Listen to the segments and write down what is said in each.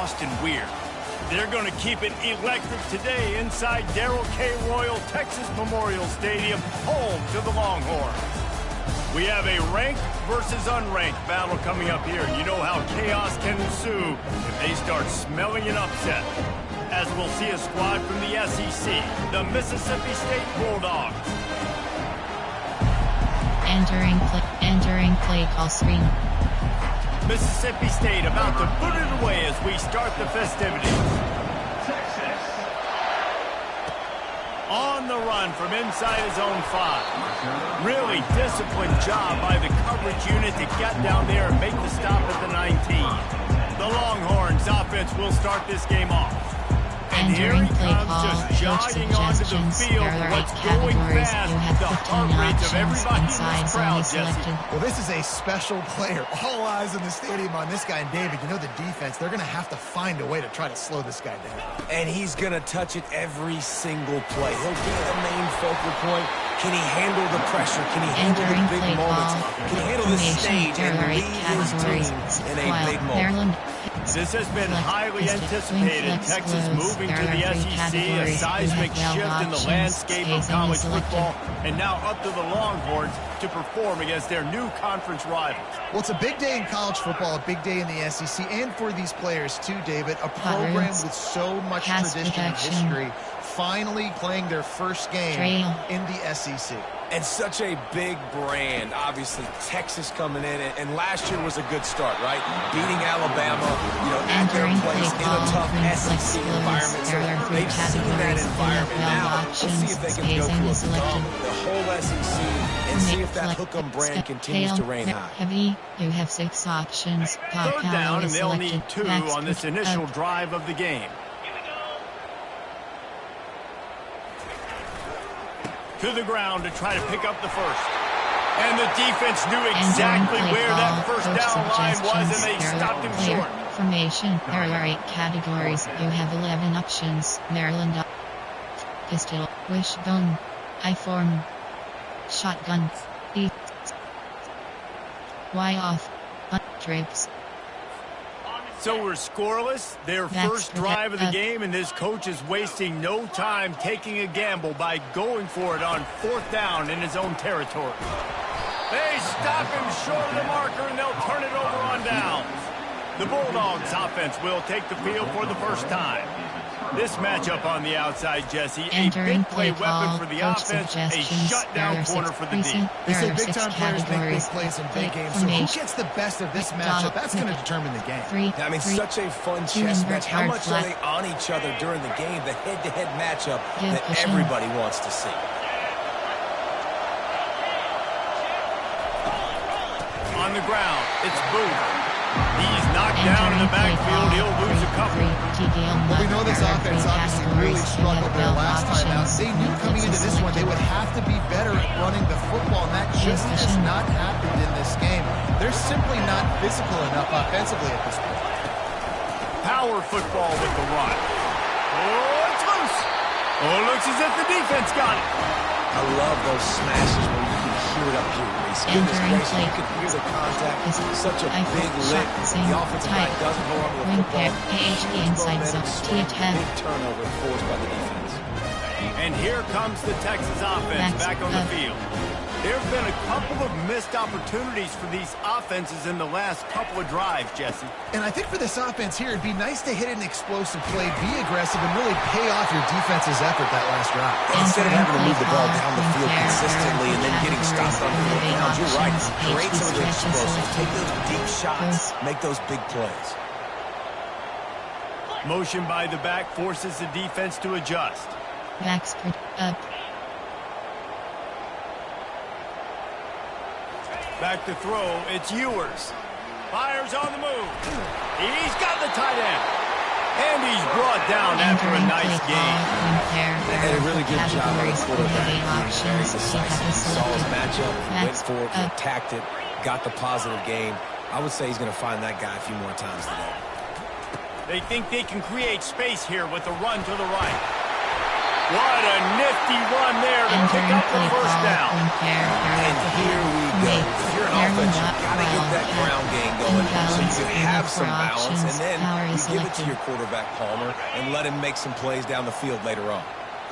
fast and weird. They're going to keep it electric today inside Darrell K. Royal Texas Memorial Stadium, home to the Longhorns. We have a ranked versus unranked battle coming up here. You know how chaos can ensue if they start smelling an upset. As we'll see a squad from the SEC, the Mississippi State Bulldogs. Entering play call screen. Mississippi State about to put it away as we start the festivities. On the run from inside his own 5. Really disciplined job by the coverage unit to get down there and make the stop at the 19. The Longhorns offense will start this game off. And here he comes, just jogging onto the field. What's going fast? The heart rates of everybody in this crowd, Jesse. Well, this is a special player. All eyes in the stadium on this guy. And David, you know the defense, they're going to have to find a way to try to slow this guy down. And he's going to touch it every single play. He'll be the main focal point. Can he handle the pressure? Can he handle the big moments? Can he handle the stage and lead his team in a big moment? This has been highly anticipated. Texas moving to the SEC, a seismic shift in the landscape of college football, and now up to the Longhorns to perform against their new conference rivals. Well, it's a big day in college football, a big day in the SEC, and for these players too, David. A program with so much tradition and history finally playing their first game in the SEC. And such a big brand, obviously. Texas coming in, and last year was a good start, right? Beating Alabama, you know, at their place in a tough SEC environment. So they've seen that environment. Now, let's see if they can go through the whole SEC and see if that hook-em brand continues to reign high. Heavy, you have 6 options. Third down, and they'll need 2 on this initial drive of the game. To the ground to try to pick up the first. And the defense knew exactly where that first down line was, and they stopped him short. Formation, there are 8 categories. You have 11 options. Maryland, pistol, wishbone, I-form, shotgun, E, Y-off, trips. So we're scoreless, their first drive of the game, and this coach is wasting no time taking a gamble by going for it on 4th down in his own territory. They stop him short of the marker, and they'll turn it over on downs. The Bulldogs offense will take the field for the first time. This matchup on the outside, Jesse, a big play weapon for the offense, a shutdown corner for the D. They say big-time players make big plays in big games, so who gets the best of this matchup, that's going to determine the game. I mean, such a fun chess match. How much are they on each other during the game, the head-to-head matchup that everybody wants to see? On the ground, it's Booth. He's knocked down in the backfield. He'll lose a couple. Well, we know this offense obviously really struggled there last time out. They knew coming into this one they would have to be better at running the football, and that just has not happened in this game. They're simply not physical enough offensively at this point. Power football with the run. Oh, it's loose. Oh, it looks as if the defense got it. I love those smashes where you can hear it up here, Reese. Goodness gracious, you can hear the contact. Such a big lick. The offensive line doesn't hold on to the football. Big turnover forced by the defense. And here comes the Texas offense back on the field. There have been a couple of missed opportunities for these offenses in the last couple of drives, Jesse. And I think for this offense here, it'd be nice to hit an explosive play, be aggressive, and really pay off your defense's effort that last drive. Instead of having to move the ball down the field consistently and then getting stopped on the ground, you're right. Create some of the explosives. Take those deep shots. Make those big plays. Motion by the back forces the defense to adjust. Backs up. Back to throw, it's Ewers. Fires on the move. He's got the tight end. And he's brought down after a nice game. And a really good job on the quarterback. Very decisive. Saw his matchup, went for it, attacked it, got the positive gain. I would say he's going to find that guy a few more times today. They think they can create space here with the run to the right. What a nifty run there to pick up the first down. And here we go. If you're an offense, you've got to get that ground game going so you can have some balance, and then you give it to your quarterback, Palmer, and let him make some plays down the field later on.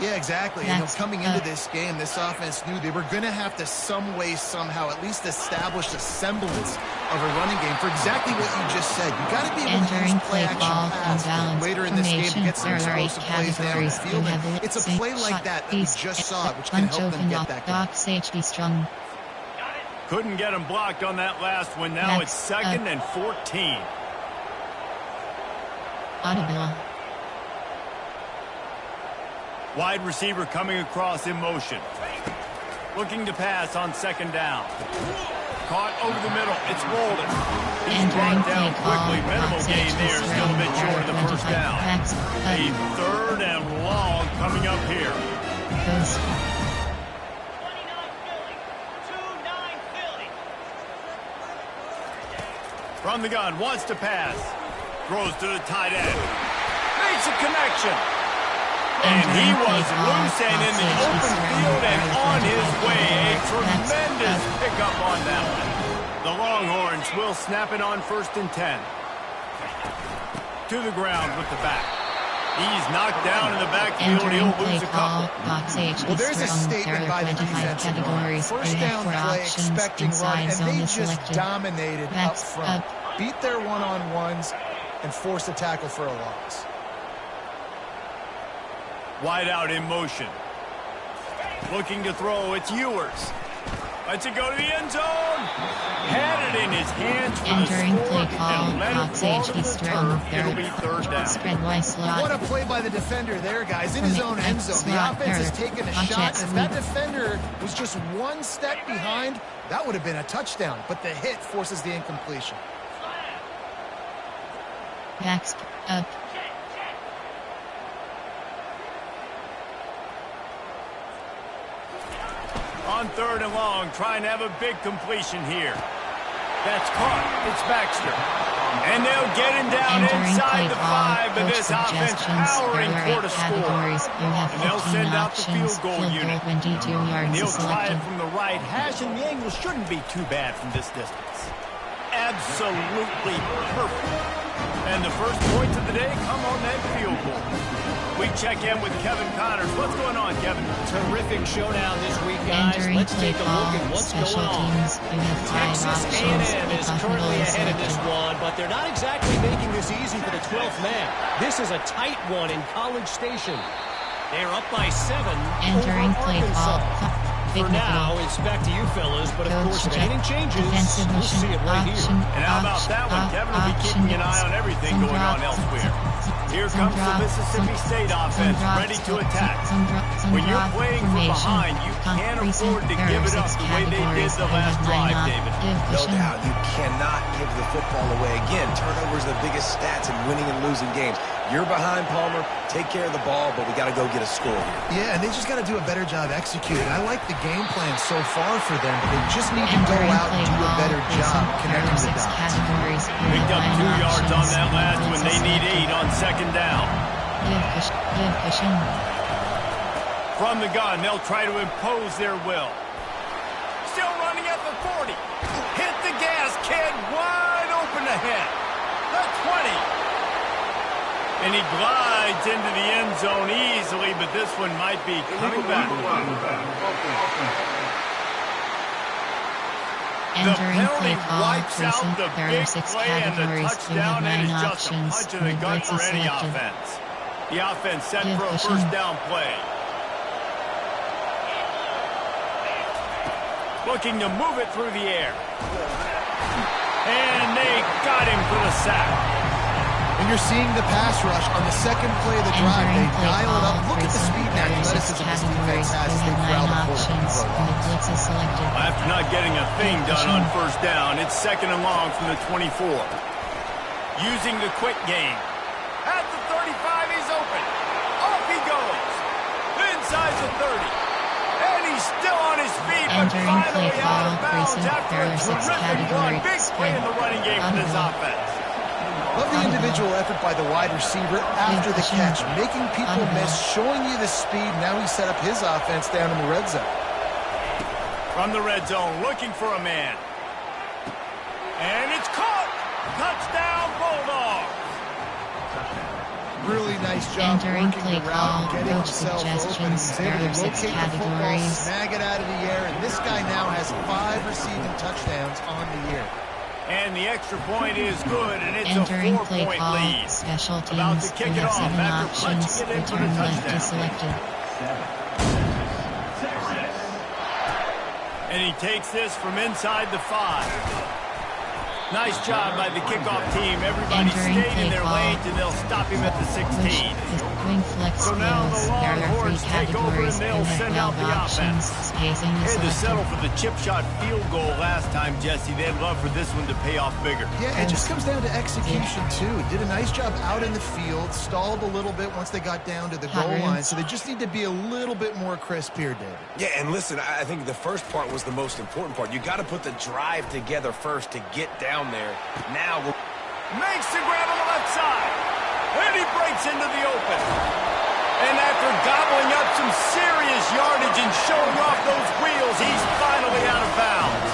Yeah, exactly. You know, coming into this game, this offense knew they were going to have to some way, somehow, at least establish a semblance of a running game for exactly what you just said. You got to be able to use play-action pass later in this game to get some explosive plays down the field. And it's a play like that we just saw, which can help them get that going. Couldn't get him blocked on that last one. Now it's 2nd and 14. Audible. Wide receiver coming across in motion. Looking to pass on 2nd down. Caught over the middle. It's Bolden. He's brought down quickly. Minimal gain there. Still a bit short of the first down. A 3rd and long coming up here. From the gun. Wants to pass. Throws to the tight end. Makes a connection. And he was loose and in the open field and on his way. A tremendous pickup on that one. The Longhorns will snap it on 1st and 10. To the ground with the back. He's knocked down in the backfield. He'll lose a couple. Well, there's a statement by the defense. First down play, expecting run, and they just dominated up front. Beat their one-on-ones and forced a tackle for a loss. Wide out in motion. Looking to throw. It's Ewers. Lets it go to the end zone. Had it in his hands for the score and let it fall to the turf. It'll be 3rd down. What a play by the defender there, guys. In his own end zone. The offense has taken a shot. If that defender was just one step behind, that would have been a touchdown. But the hit forces the incompletion. Next up. On 3rd and long, trying to have a big completion here. That's caught. It's Baxter. And they'll get him down inside the 5, but this offense powering toward a score. And they'll send out the field goal unit. He'll try it from the right hash, and the angle shouldn't be too bad from this distance. Absolutely perfect. And the first points of the day come on that field goal. We check in with Kevin Connors. What's going on, Kevin? Terrific showdown this week, guys. Let's take a look at what's going on. Texas A&M is currently ahead of this one, but they're not exactly making this easy for the 12th man. This is a tight one in College Station. They're up by 7 over Arkansas. For now, it's back to you fellas, but of course, if anything changes, we'll see it right here. And how about that one? Kevin will be keeping an eye on everything going on elsewhere. Here comes the Mississippi State offense, ready to attack. When you're playing from behind, you can't afford to give it up the way they did the last drive, David. No doubt, you cannot give the football away. Again, turnovers are the biggest stats in winning and losing games. You're behind, Palmer. Take care of the ball, but we got to go get a score here. Yeah, and they just got to do a better job executing. I like the game plan so far for them, but they just need to go out and do a better job connecting the dots. Picked up 2 yards on that last one. They need 8 on 2nd down. From the gun, they'll try to impose their will. Still running at the 40. Hit the gas, kid. Wide open ahead. The 20. And he glides into the end zone easily, but this one might be coming back. The penalty wipes out the big play, and the touchdown, and it's just a punch in the gut for any offense. The offense set for a 1st down play. Looking to move it through the air. And they got him for the sack. And you're seeing the pass rush on the 2nd play of the drive. They dial it up. Look at the speed and athleticism this defense has as they corral the quarterback. After not getting a thing done on 1st down, it's 2nd and long from the 24. Using the quick game. At the 35, he's open. Off he goes. Inside the 30. And he's still on his feet, but finally out of bounds after a terrific run. Big play in the running game for this offense. Love the individual effort by the wide receiver after the catch, making people miss, showing you the speed. Now he set up his offense down in the red zone. From the red zone, looking for a man. And it's caught! Touchdown, Bulldogs! Really nice job entering working play the call, route, getting coach himself open. suggestions, He's able there to are 6 locate the football, categories. snag it out of the air, and this guy now has 5 receiving touchdowns on the year. And the extra point is good, and it's entering a 4-point call, lead. special About teams, to kick you it have off 7 after options, punching it in for the return left touchdown. is selected. And he takes this from inside the 5. Nice job by the kickoff team. Everybody entering stayed in their call. lanes, and they'll stop him at the 16. Wing flex So now the skills, there are 3 Longhorns take over and categories, you they'll have send out 12 the options, offense. spacing is Hey, to settle selected. for the chip shot field goal last time, Jesse. They'd love for this one to pay off bigger. Yeah, it just comes down to execution, too. Did a nice job out in the field, stalled a little bit once they got down to the goal line, so they just need to be a little bit more crisp here, David. Yeah, and listen, I think the first part was the most important part. You got to put the drive together first to get down there. Now we're... Makes the grab on the left side. And he breaks into the open. And after gobbling up some serious yardage and showing off those wheels, he's finally out of bounds.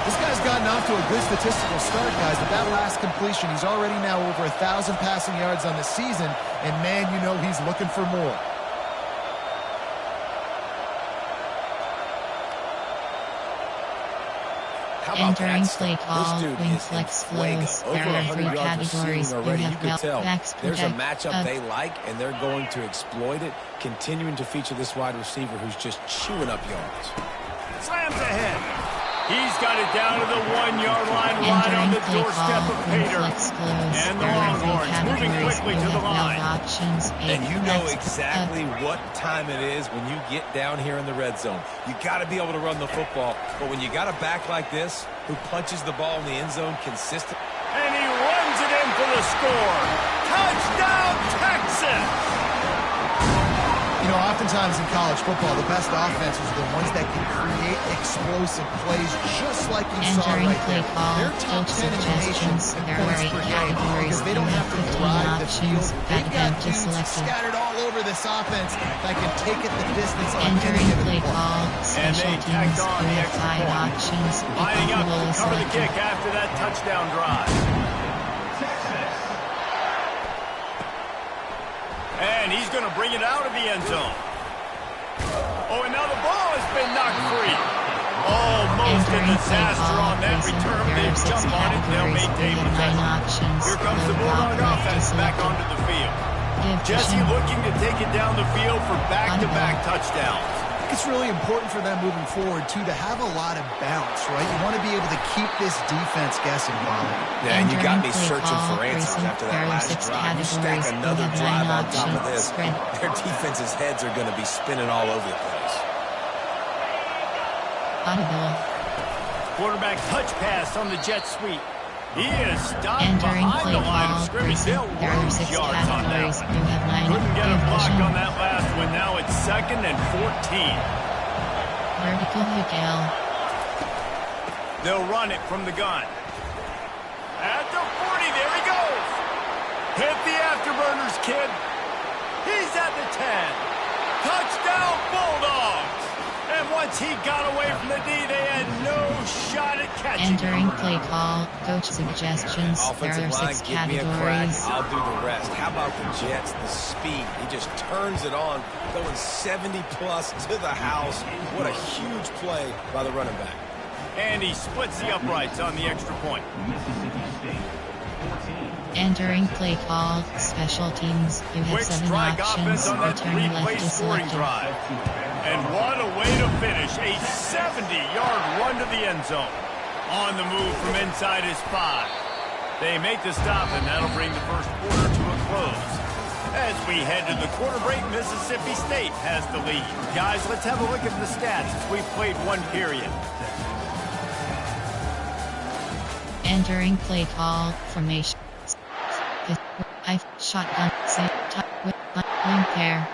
This guy's gotten off to a good statistical start, guys. With that last completion, he's already now over 1,000 passing yards on the season. And, man, you know he's looking for more. Entering play call, wing flex flows, there are 3 categories, you already. You have can tell backs there's a protect, matchup they like, and they're going to exploit it, continuing to feature this wide receiver who's just chewing up yards. Slams ahead. He's got it down to the 1-yard line, right on the doorstep of Pater. And the Longhorns moving quickly to the line. And you know exactly what time it is when you get down here in the red zone. You got to be able to run the football, but when you got a back like this who punches the ball in the end zone consistently. And he runs it in for the score. Touchdown, Texas! You know, oftentimes in college football, the best offenses are the ones that can create explosive plays, just like you saw right there. They're top 10 in the nation in points per game because they don't have to drive the field. They've got dudes scattered all over this offense that can take it the distance on any given play. And they tacked on the extra point. Lining up to cover the kick after that touchdown drive. And he's going to bring it out of the end zone. Oh, and now the ball has been knocked free. Almost a disaster on that return. They jump on it, they'll maintain possession. Here comes the Bulldog offense back onto the field. Jesse looking to take it down the field for back-to-back touchdowns. It's really important for them moving forward, too, to have a lot of bounce, right? You want to be able to keep this defense guessing, Wally. Yeah, and you got me searching for answers after that last drive. You stack another drive on top of this, their defense's heads are going to be spinning all over the place. Quarterback touch pass on the jet sweep. He is stopped behind the line of scrimmage. They'll lose yards on that one. Couldn't get a block on that last one. Now it's 2nd and 14. Vertical Miguel. They'll run it from the gun. At the 40, there he goes. Hit the afterburners, kid. He's at the 10. Touchdown, Bulldogs. And once he got away from the D, they had no shot at catching entering him. play call, coach suggestions, there are 6 categories. I'll do the rest. How about the Jets, the speed? He just turns it on, going 70-plus to the house. What a huge play by the running back. And he splits the uprights on the extra point. Entering play call, special teams, you have Quick 7 strike options, offense on that return left 3-play is scoring selected. drive. And what a way to finish. A 70-yard run to the end zone. On the move from inside his 5. They make the stop, and that'll bring the first quarter to a close. As we head to the quarter break, Mississippi State has the lead. Guys, let's have a look at the stats as we've played 1 period. Entering play call, formation. Shotgun, wing pair.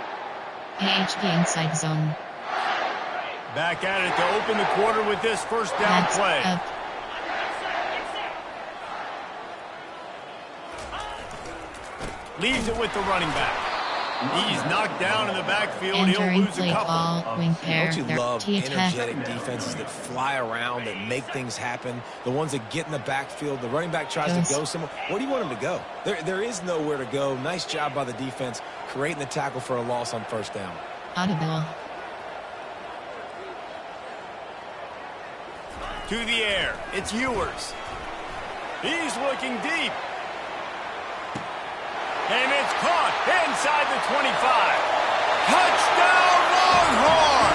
AHP inside zone. Back at it to open the quarter with this first down play. Leaves it with the running back. He's knocked down in the backfield. He'll Entering lose a play couple. call, wing pair. Don't you love T-attack. energetic defenses that fly around, that make things happen? The ones that get in the backfield, the running back tries to go somewhere. Where do you want him to go? There is nowhere to go. Nice job by the defense, creating the tackle for a loss on first down. Audible. To the air. It's Ewers. He's looking deep. And it's caught inside the 25. Touchdown, Longhorn!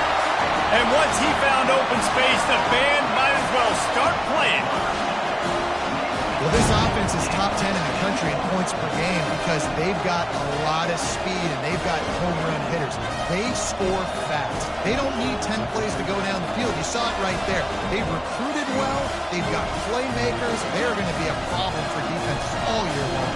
And once he found open space, the band might as well start playing. Well, this offense is top 10 in the country in points per game because they've got a lot of speed and they've got home run hitters. They score fast. They don't need 10 plays to go down the field. You saw it right there. They've recruited well. They've got playmakers. They're going to be a problem for defenses all year long.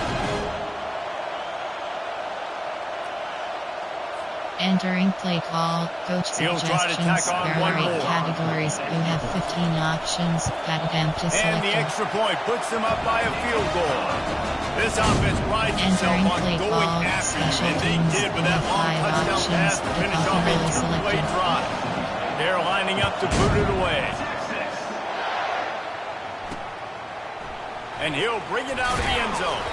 Entering play call, coach He'll try to tack suggestions. on There one are 8 more. categories. You have 15 options. Attempt to And select the it. extra point puts them up by a field goal. This offense prides itself Entering on play going call, after you, special and they teams. did with that You long have 5 touchdown options. pass to finish off a Automatically two-play selected. drive. They're lining up to boot it away. And he'll bring it out of the end zone.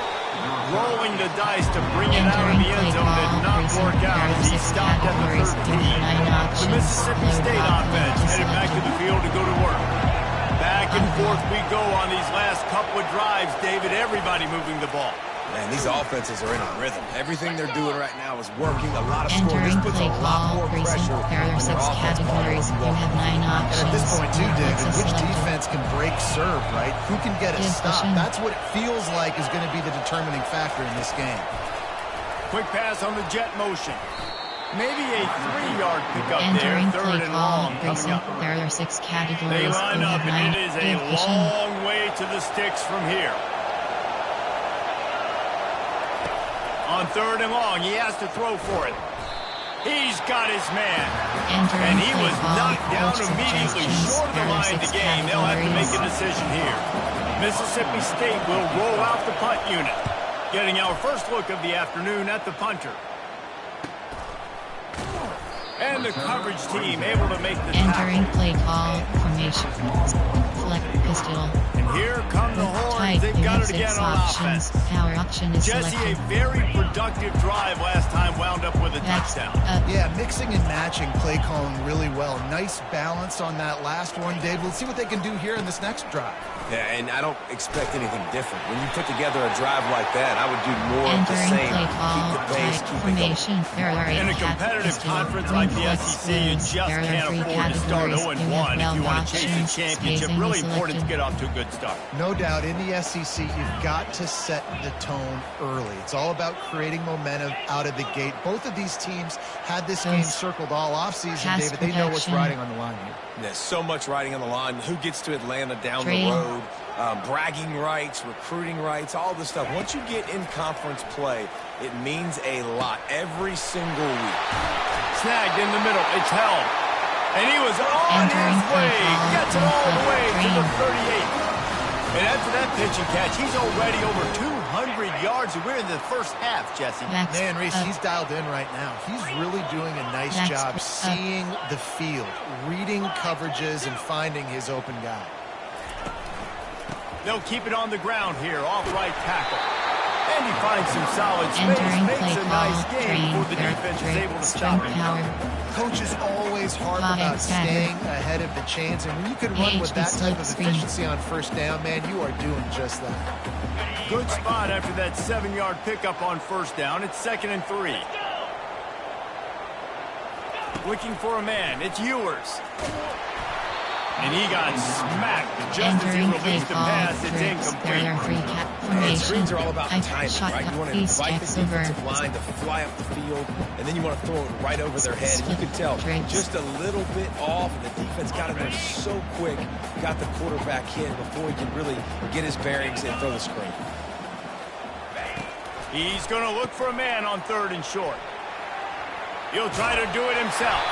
Rolling the dice to bring it out of the end zone did not work out as he stopped at the 13. The Mississippi State offense headed back to the field to go to work. Back and forth we go on these last couple of drives, David. Everybody moving the ball. Man, these offenses are in a rhythm. Everything they're doing right now is working. A lot of scoring. This Entering puts a play lot more call, pressure recent. There are on 6 their offense. categories. You have 9 options. And at this point, too, David, Netflix is which selected. defense can break serve, right? Who can get a stop? Position. That's what it feels like is going to be the determining factor in this game. Quick pass on the jet motion. Maybe a 3-yard pickup there. Entering Third play and call, long coming recent. up. There are 6 They categories. line You up, have 9. and it is a Position. long way to the sticks from here. On third and long, he has to throw for it. He's got his man. Entering And he play was call, knocked down coach immediately suggestions. short of the There are line of 6 the game. They'll have to make a categories. decision here. Mississippi State will roll out the punt unit. Getting our first look of the afternoon at the punter. And the coverage team able to make the Entering tackle. play call, formation. Select pistol. And here come the horns. Type, They've you got have it 6 again on options. offense. Power option is Jesse, selected. a very productive drive last time, wound up with a Backs touchdown. up. Yeah, mixing and matching play calling really well. Nice balance on that last one, Dave. Let's see what they can do here in this next drive. Yeah, and I don't expect anything different. When you put together a drive like that, I would do more of the Entering same. play Keep call, the pace, type, keep it going. formation. There are 8 In a competitive conference like the SEC, you just There are can't 3 afford to start categories. 0-1 You have if you 12 want to chase options. the championship. Spacing Really is important to selected. get off to a good start. No doubt, in the SEC, you've got to set the tone early. It's all about creating momentum out of the gate. Both of these teams had this game circled all offseason, Pass David. They know what's protection. riding on the line here. There's so much riding on the line. Who gets to Atlanta down Trail. the road? Bragging rights, recruiting rights, all this stuff. Once you get in conference play, it means a lot every single week. Snagged in the middle. It's held. And he was on Entering his way. play call, Gets it all the way to the Train. 38. And after that pitch and catch, he's already over 200 yards. And we're in the first half, Jesse. Backs Man, Reese, up. he's dialed in right now. He's really doing a nice Backs job up. seeing the field, reading coverages, and finding his open guy. They'll keep it on the ground here, off right tackle. And he finds some solid space, Entering makes play a nice call, game train, before the defense is able to stop him. power. Coach is always hard Bottom about center. staying ahead of the chains, and when you can run with PhD that type of slip screen. efficiency on first down, man, you are doing just that. Good spot after that 7-yard pickup on first down. It's 2nd and 3. Looking for a man. It's Ewers. And he got smacked just as he Entering play released the call, pass. It's trips. There incomplete. are 3 And formation. screens are all about I timing, shot right? You want to these invite the stacks over. defensive line to fly up the field, and then you want to throw it right over their head. And you can tell Trips. just a little bit off, and the defense got in there so quick, got the quarterback hit before he could really get his bearings and throw the screen. He's going to look for a man on 3rd and short. He'll try to do it himself.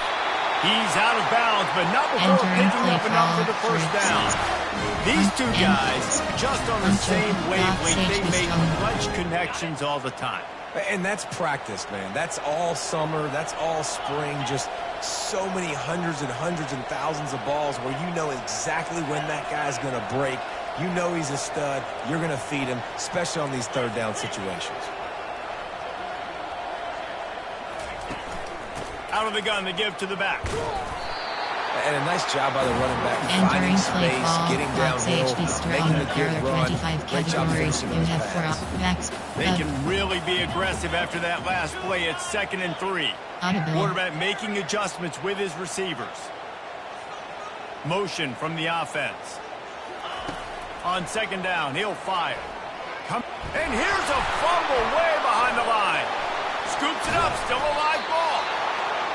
He's out of bounds, but not before Entering picking play up enough for the call, first trips. down. These two guys, just on the Punter, same dot wavelength, they safety make zone. clutch connections all the time. And that's practice, man. That's all summer. That's all spring. Just so many hundreds and thousands of balls where you know exactly when that guy's going to break. You know he's a stud. You're going to feed him, especially on these third down situations. Out of the gun, they give to the back. And a nice job by the running back, finding space, getting downhill, making a good run. Great job finishing those passes. They can really be aggressive after that last play. It's 2nd and 3. Quarterback making adjustments with his receivers. Motion from the offense. On 2nd down, he'll fire. And here's a fumble way behind the line. Scoops it up, still a live ball.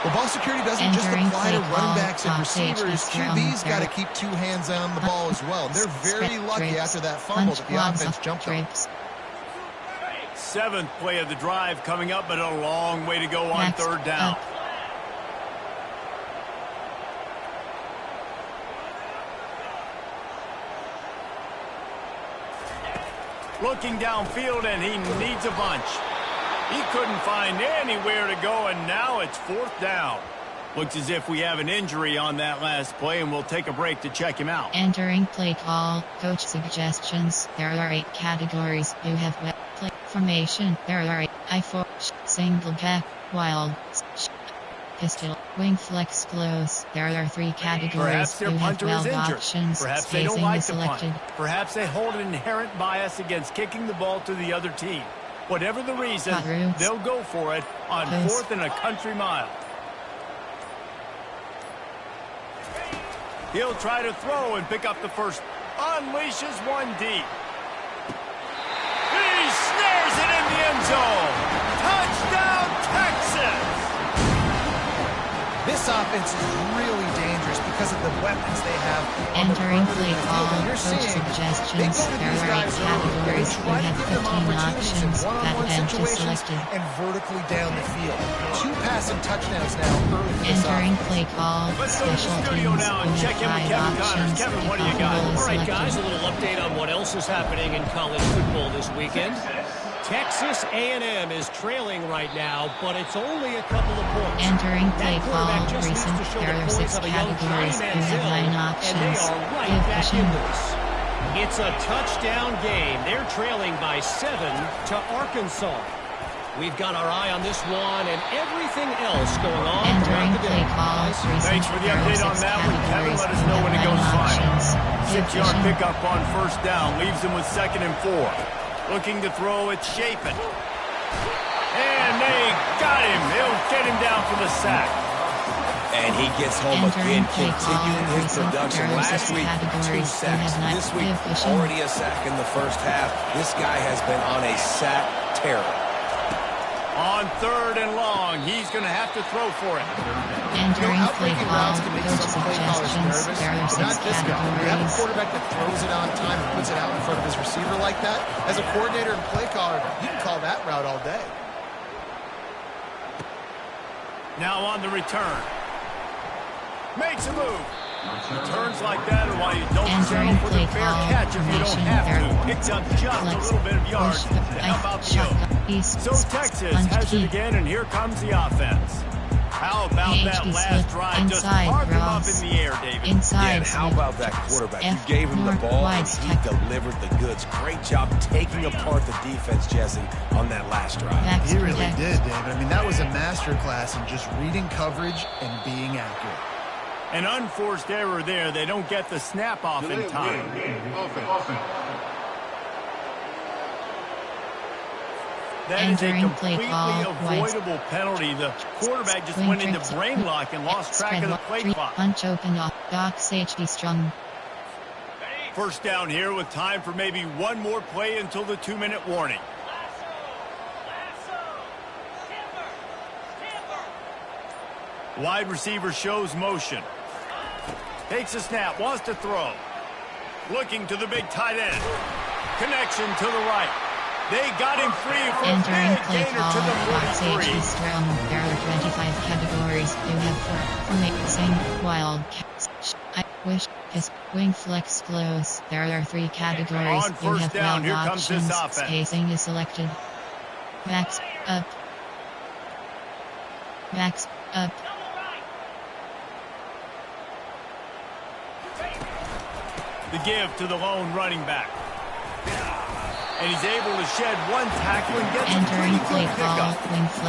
Well, ball security doesn't just apply to running backs and receivers. QB's got to keep 2 hands on the ball as well. They're very lucky after that fumble that the offense jumped on. 7th play of the drive coming up, but a long way to go on 3rd down. Looking downfield, and he needs a bunch. He couldn't find anywhere to go, and now it's 4th down. Looks as if we have an injury on that last play, and we'll take a break to check him out. Entering play call, coach suggestions. There are 8 categories. You have web play formation. There are 8. I4, single back, wild, pistol, wing flex close. There are 3 categories. Perhaps their you have punter is 12 injured. options. Perhaps they don't like the punt. Selected. Perhaps they hold an inherent bias against kicking the ball to the other team. Whatever the reason, they'll go for it on 4th and a country mile. He'll try to throw and pick up the first. Unleashes one deep. He snares it in the end zone. Touchdown, Texas! This offense is really dangerous because of the weapons they have. Entering play call, coach suggestions. There are 8 categories. You have 15 options. Back bench is selected. And vertically down the field. 2 passing touchdowns now early for this Entering offense. play call, Let's go to special the studio teams. now You and check in with have 5 Kevin Connors. options. Kevin, what do you got? All right, guys, a little update on what else is happening in college football this weekend. Texas A&M is trailing right now, but it's only a couple of points. Entering play That call, quarterback just needs recent. to show There the are poise 6 of a young categories. You Cheyenne have 9 Hill, options. and they are right Give back vision. in this. It's a touchdown game. They're trailing by 7 to Arkansas. We've got our eye on this one and everything else going on Entering throughout the play day. call, recent. Thanks for the There are update 6 on that one, Kevin. categories. Let us You know have when it 9 goes final. options. Give 6-yard vision. pickup on 1st down. Leaves him with 2nd and 4. Looking to throw, it's Chapin. And they got him. They'll get him down for the sack. And he gets home Entering again, play call, continuing his recent. production. There are Last 6 week, 2 categories. You sacks. have 9. This week, Give vision. already a sack in the first half. This guy has been on a sack tear. On 3rd and long, he's going to have to throw for it. Entering play Outbreaking call, routes can make coach some play callers suggestions. nervous, There are but 6 not this guy. You have a categories. quarterback that throws it on time and puts it out in front of his receiver like that. As a coordinator and play caller, you can call that route all day. Now on the return. Makes a move. Returns like that are why you don't settle for the fair catch if you don't have to. Picks up just a little bit of yards to help out the yoke. So Texas has it again, and here comes the offense. How about that last drive? Just park him up in the air, David. Yeah, and how about that quarterback? You gave him the ball, and he delivered the goods. Great job taking apart the defense, Jesse, on that last drive. He really did, David. I mean, that was a masterclass in just reading coverage and being accurate. An unforced error there. They don't get the snap off in time. That is a completely avoidable penalty. The quarterback just went into brain lock and lost track of the play clock. Punch open off. Docs HD strong. 1st down here with time for maybe one more play until the 2-minute warning. Wide receiver shows motion. Takes a snap, wants to throw. Looking to the big tight end. Connection to the right. They got him free for a big gainer to the 43. There are 25 categories. You have 4 formation, wild, I wish, is wing flex close. There are 3 categories. On 1st down, here comes this offense. Spacing is selected. Backs up. Backs up. The give to the lone running back. And he's able to shed one tackle and get some pretty good pickup.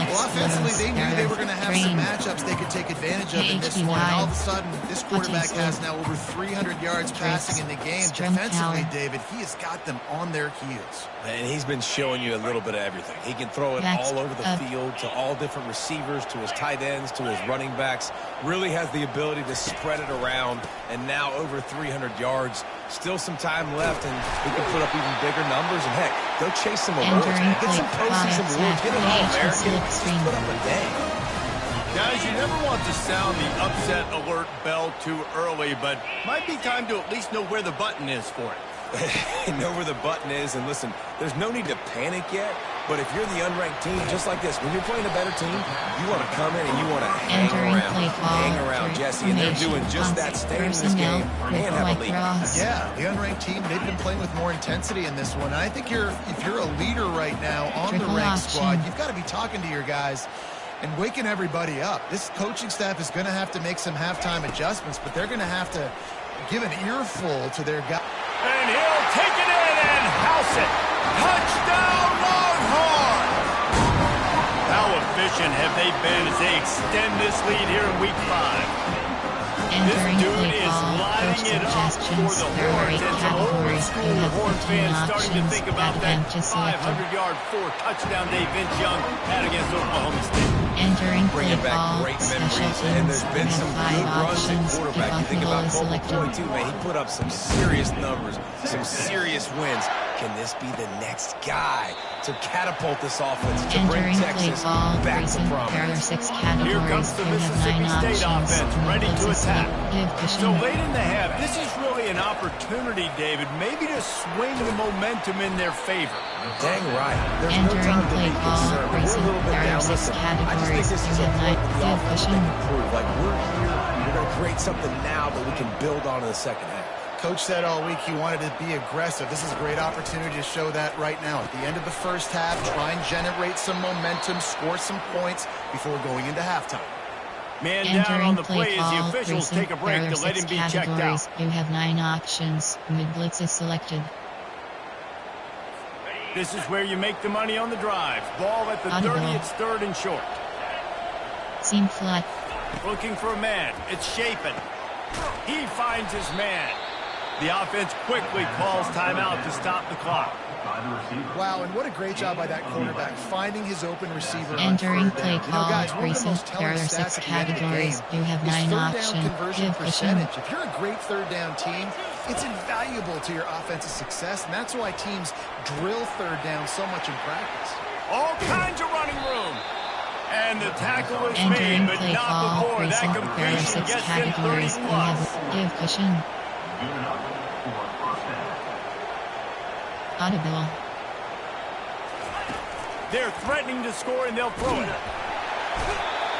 Well, offensively, they knew they were going to have some matchups they could take advantage of in this one. And all of a sudden, this quarterback has now over 300 yards passing in the game. Defensively, David, he has got them on their heels. And he's been showing you a little bit of everything. He can throw it all over the field to all different receivers, to his tight ends, to his running backs. Really has the ability to spread it around. And now over 300 yards. Still some time left, and he can put up even bigger numbers. And heck, go chase some awards. Get some postseason awards. Get an All-American. Just put up a day. Guys, you never want to sound the upset alert bell too early, but might be time to at least know where the button is for it. Know where the button is, and listen, there's no need to panic yet, but if you're the unranked team, just like this, when you're playing a better team, you want to come in and you want to hang around, Jesse, and they're doing just that, staying in this game and have a lead. Yeah, the unranked team, they've been playing with more intensity in this one, and I think if you're a leader right now on the ranked squad, you've got to be talking to your guys and waking everybody up. This coaching staff is going to have to make some halftime adjustments, but they're going to have to give an earful to their guys. And he'll take it in and house it. Touchdown, Longhorns! How efficient have they been as they extend this lead here in Week 5? This dude is lining it up for the Horns, and some old school Horn fans starting to think about that 500-yard, 4-touchdown day Vince Young had against Oklahoma State. Bringing back great memories, and there's been some good runs at quarterback. You think about Colt McCoy, too, man. He put up some serious numbers, some serious wins. Can this be the next guy to catapult this offense, to bring Texas back to prominence? Here comes the Mississippi State offense, ready to attack. So late in the half, this is really an opportunity, David, maybe to swing the momentum in their favor. Dang right. There's no time to be concerned. We're a little bit down. Listen, I just think this is a point where the offense can improve. Like, we're here, we're going to create something now that we can build on in the second half. Coach said all week he wanted to be aggressive. This is a great opportunity to show that right now. At the end of the first half, try and generate some momentum, score some points before going into halftime. Man down on the play as the officials take a break to let him be checked out. You have 9 options. Mid-blitz is selected. This is where you make the money on the drive. Ball at the 30, it's 3rd and short. Seam flat. Looking for a man. It's Shapin. He finds his man. The offense quickly calls timeout to stop the clock. Wow, and what a great job by that quarterback, finding his open receiver. Entering play call, recent, there are 6 categories. You have 9 options. Conversion percentage. If you're a great third down team, it's invaluable to your offensive success, and that's why teams drill third down so much in practice. All kinds of running room. And the tackle is made, but not before that completion gets him 30 plus. Give cushion. Audible. They're threatening to score, and they'll throw it.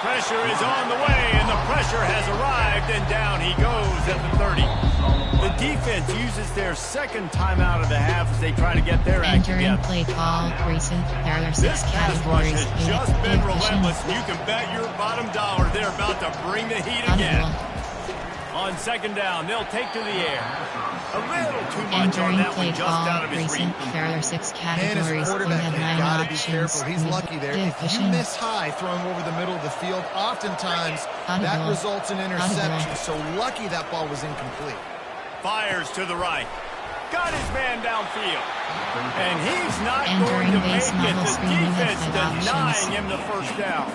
Pressure is on the way, and the pressure has arrived, and down he goes at the 30. The defense uses their second timeout of the half as they try to get their act together. Entering play call, recent, there are 6 this pass rush categories. has just been relentless. You can bet your bottom dollar they're about to bring the heat again. On second down, they'll take to the air. A little too much on that one, just out of his reach. There are 6 categories. Man, as a quarterback, you have 9 gotta options. be careful. He's lucky there. If you miss high throwing over the middle of the field, oftentimes that results in interception. So lucky that ball was incomplete. Fires to the right. Got his man downfield. And he's not going to make it. The defense denying him the first down.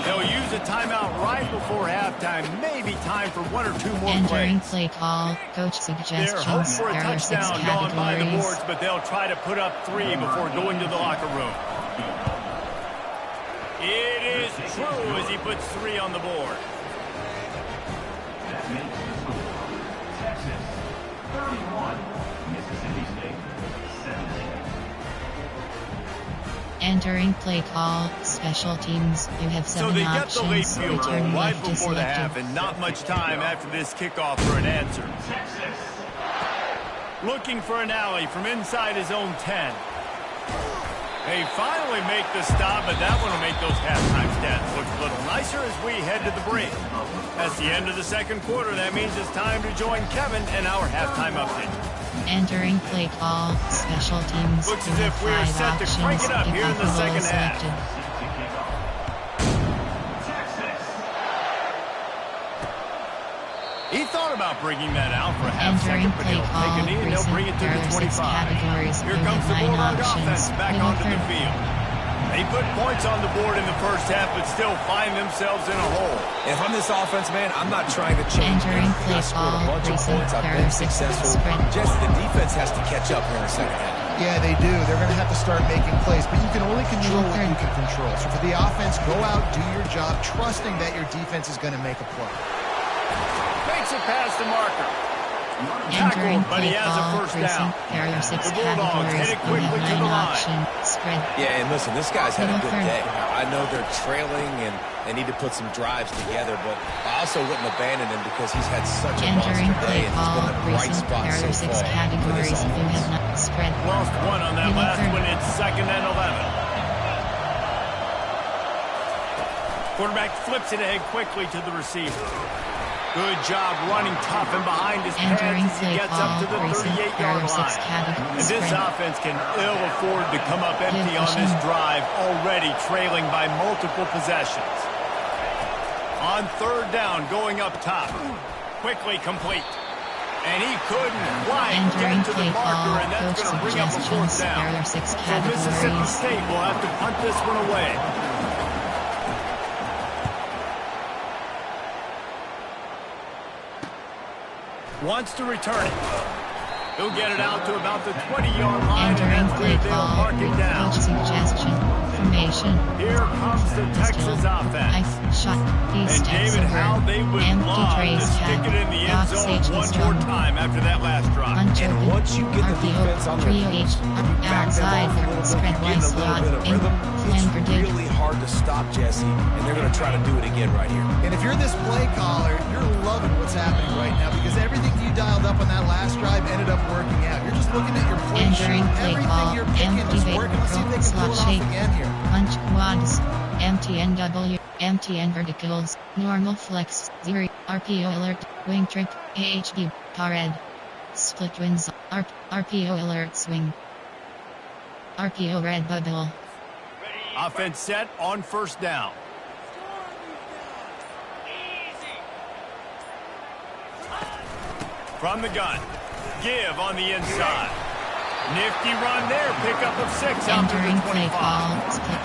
They'll use a timeout right before halftime. Maybe time for 1 or 2 more Entering plays. play call, coach suggestions. They're hoping for a there are 6 touchdown gone by the categories. boards, but they'll try to put up 3 before going to the locker room. It is true as he puts 3 on the board. Texas, 31, Mississippi State, 17. Entering play call, special teams. You have 7 So they get options. the late field goal Return right left is before the half, selected. and not much time after this kickoff for an answer. Texas. Looking for an alley from inside his own 10. They finally make the stop, but that one will make those halftime stats look a little nicer as we head to the break. That's the end of the second quarter. That means it's time to join Kevin and our halftime update. Entering play call, special teams. Looks as if we're set to crank it up here in the second half. He thought about bringing that out for a half second, but he'll take a knee and they'll bring it to the 25. Here comes the Bulldog offense back onto the field. They put points on the board in the first half, but still find themselves in a hole. If I'm this offense, man, I'm not trying to change anything. I scored a bunch of points. I've been successful. Just the defense has to catch up here in the second half. Yeah, they do. They're going to have to start making plays, but you can only control what you can control. So for the offense, go out, do your job, trusting that your defense is going to make a play. Makes it past the marker. Tackled, but he has a first down. The Bulldogs hit it quickly to the line. Yeah, and listen, this guy's had a good day. I know they're trailing and they need to put some drives together, but I also wouldn't abandon him because he's had such a monster day and he's been a bright spot so far for this offense. Lost one on that last one. It's 2nd and 11. Quarterback flips it ahead quickly to the receiver. Good job running tough and behind his pads as he gets up to the 38-yard line. And this offense can ill afford to come up empty on this drive, already trailing by multiple possessions. On 3rd down, going up top. Quickly complete. And he couldn't quite get to the marker, and that's going to bring up a 4th down. So Mississippi State will have to punt this one away. Wants to return it. He'll get it out to about the 20-yard line, and that's where they'll mark it down. Suggestion. Formation. Here comes the Texas offense. And David, how they would love to stick it in the end zone one more time after that last drive. And once you get the defense on their feet, you back them off and you get a little bit of rhythm, it's really hard to stop, Jesse, and they're going to try to do it again right here. And if you're this play caller, you're loving what's happening right now because everything you dialed up on that last drive ended up working out. You're just looking at your play sheet. Everything you're picking is working. Let's see if they can pull it off again here. Punch quads, MTNW, MTN verticals, normal flex, 0, RPO alert, wing trip, AHD, car red, split wins, RPO alert swing, RPO red bubble. Offense set on 1st down. From the gun, give on the inside. Nifty run there, pickup of 6 out to the 25. You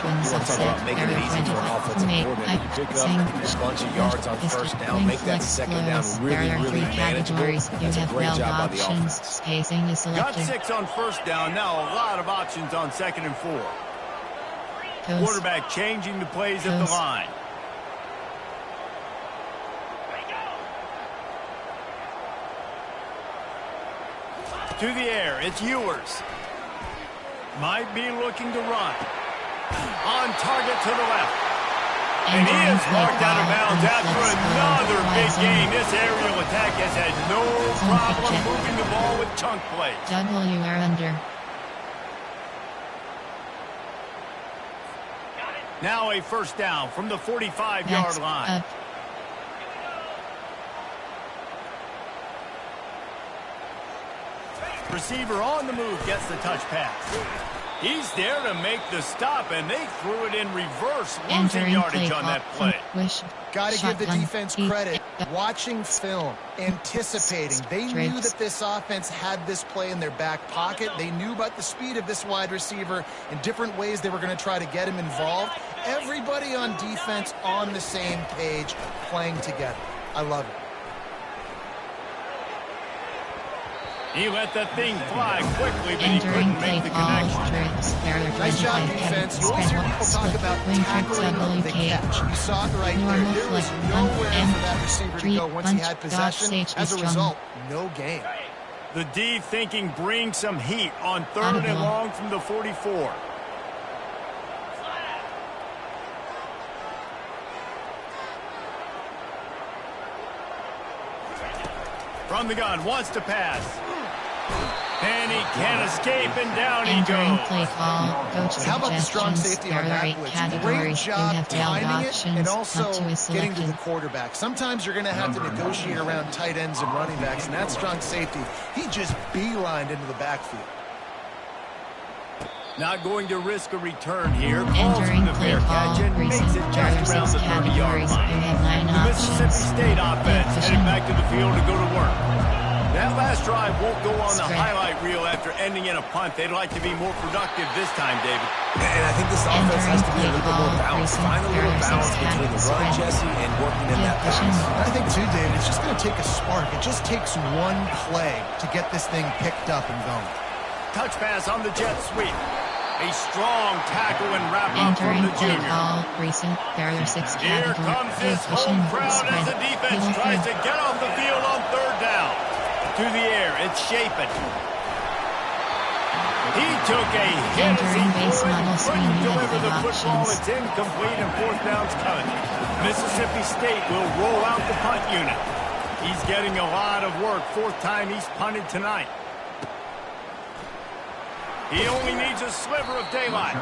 want to talk about making it easy for an offensive coordinator. You pick up a bunch of yards on 1st down, make that 2nd down really manageable. That's a great job by the offense. Got 6 on 1st down, now a lot of options on 2nd and 4. Quarterback changing the plays at the line. To the air, it's Ewers. Might be looking to run. On target to the left. And he is marked out of bounds after another big gain. This aerial attack has had no problem moving the ball with chunk plays. W are under. Now a 1st down from the 45-yard line. Up. Receiver on the move gets the touch pass. He's there to make the stop, and they threw it in reverse, losing yardage on that play. Got to give the defense credit. Watching film, anticipating. They knew that this offense had this play in their back pocket. They knew about the speed of this wide receiver and different ways they were going to try to get him involved. Everybody on defense on the same page, playing together. I love it. He let that thing fly quickly, but he couldn't make the connection. Nice job, defense. You also people talk about tackling the catch. You saw it right there. There was nowhere for that receiver to go once he had possession. As a result, no gain. The D thinking bring some heat on 3rd and long from the 44. From the gun, wants to pass. And he can't escape, and down he Entering goes. play call, coach How about the strong suggestions. safety There on are that 8 blitz? categories. Great You job have wild timing it options, and not also to be getting to the selected. quarterback. Sometimes you're going to have to negotiate around tight ends and running backs, and that strong safety, he just beelined into the backfield. Not going to risk a return here. Calls Entering from the play Bearcats call, and makes recent. it There just are around 6 the 30-yard categories. line. You have 9 The Mississippi options. State offense Efficient. headed back to the field to go to work. That last drive won't go on the Spread. highlight reel after ending in a punt. They'd like to be more productive this time, David. And I think this offense has to be a little bit more balanced. Recent. Find a There little are 6 balance between the run, spread. Jesse, and working in that Efficient. pass. I think, too, David, it's just going to take a spark. It just takes one play to get this thing picked up and going. Touch pass on the jet sweep. A strong tackle and wrap up from Entering the play junior. call, recent. There are 6 Here categories. comes this home crowd as the defense tries to get off the field on 3rd down. To the air, it's Shapen. He took a hit as he Entering base threw it, model screen, couldn't you have deliver the 5 football. options. It's incomplete and 4th down's coming. Mississippi State will roll out the punt unit. He's getting a lot of work. 4th time he's punted tonight. He only needs a sliver of daylight.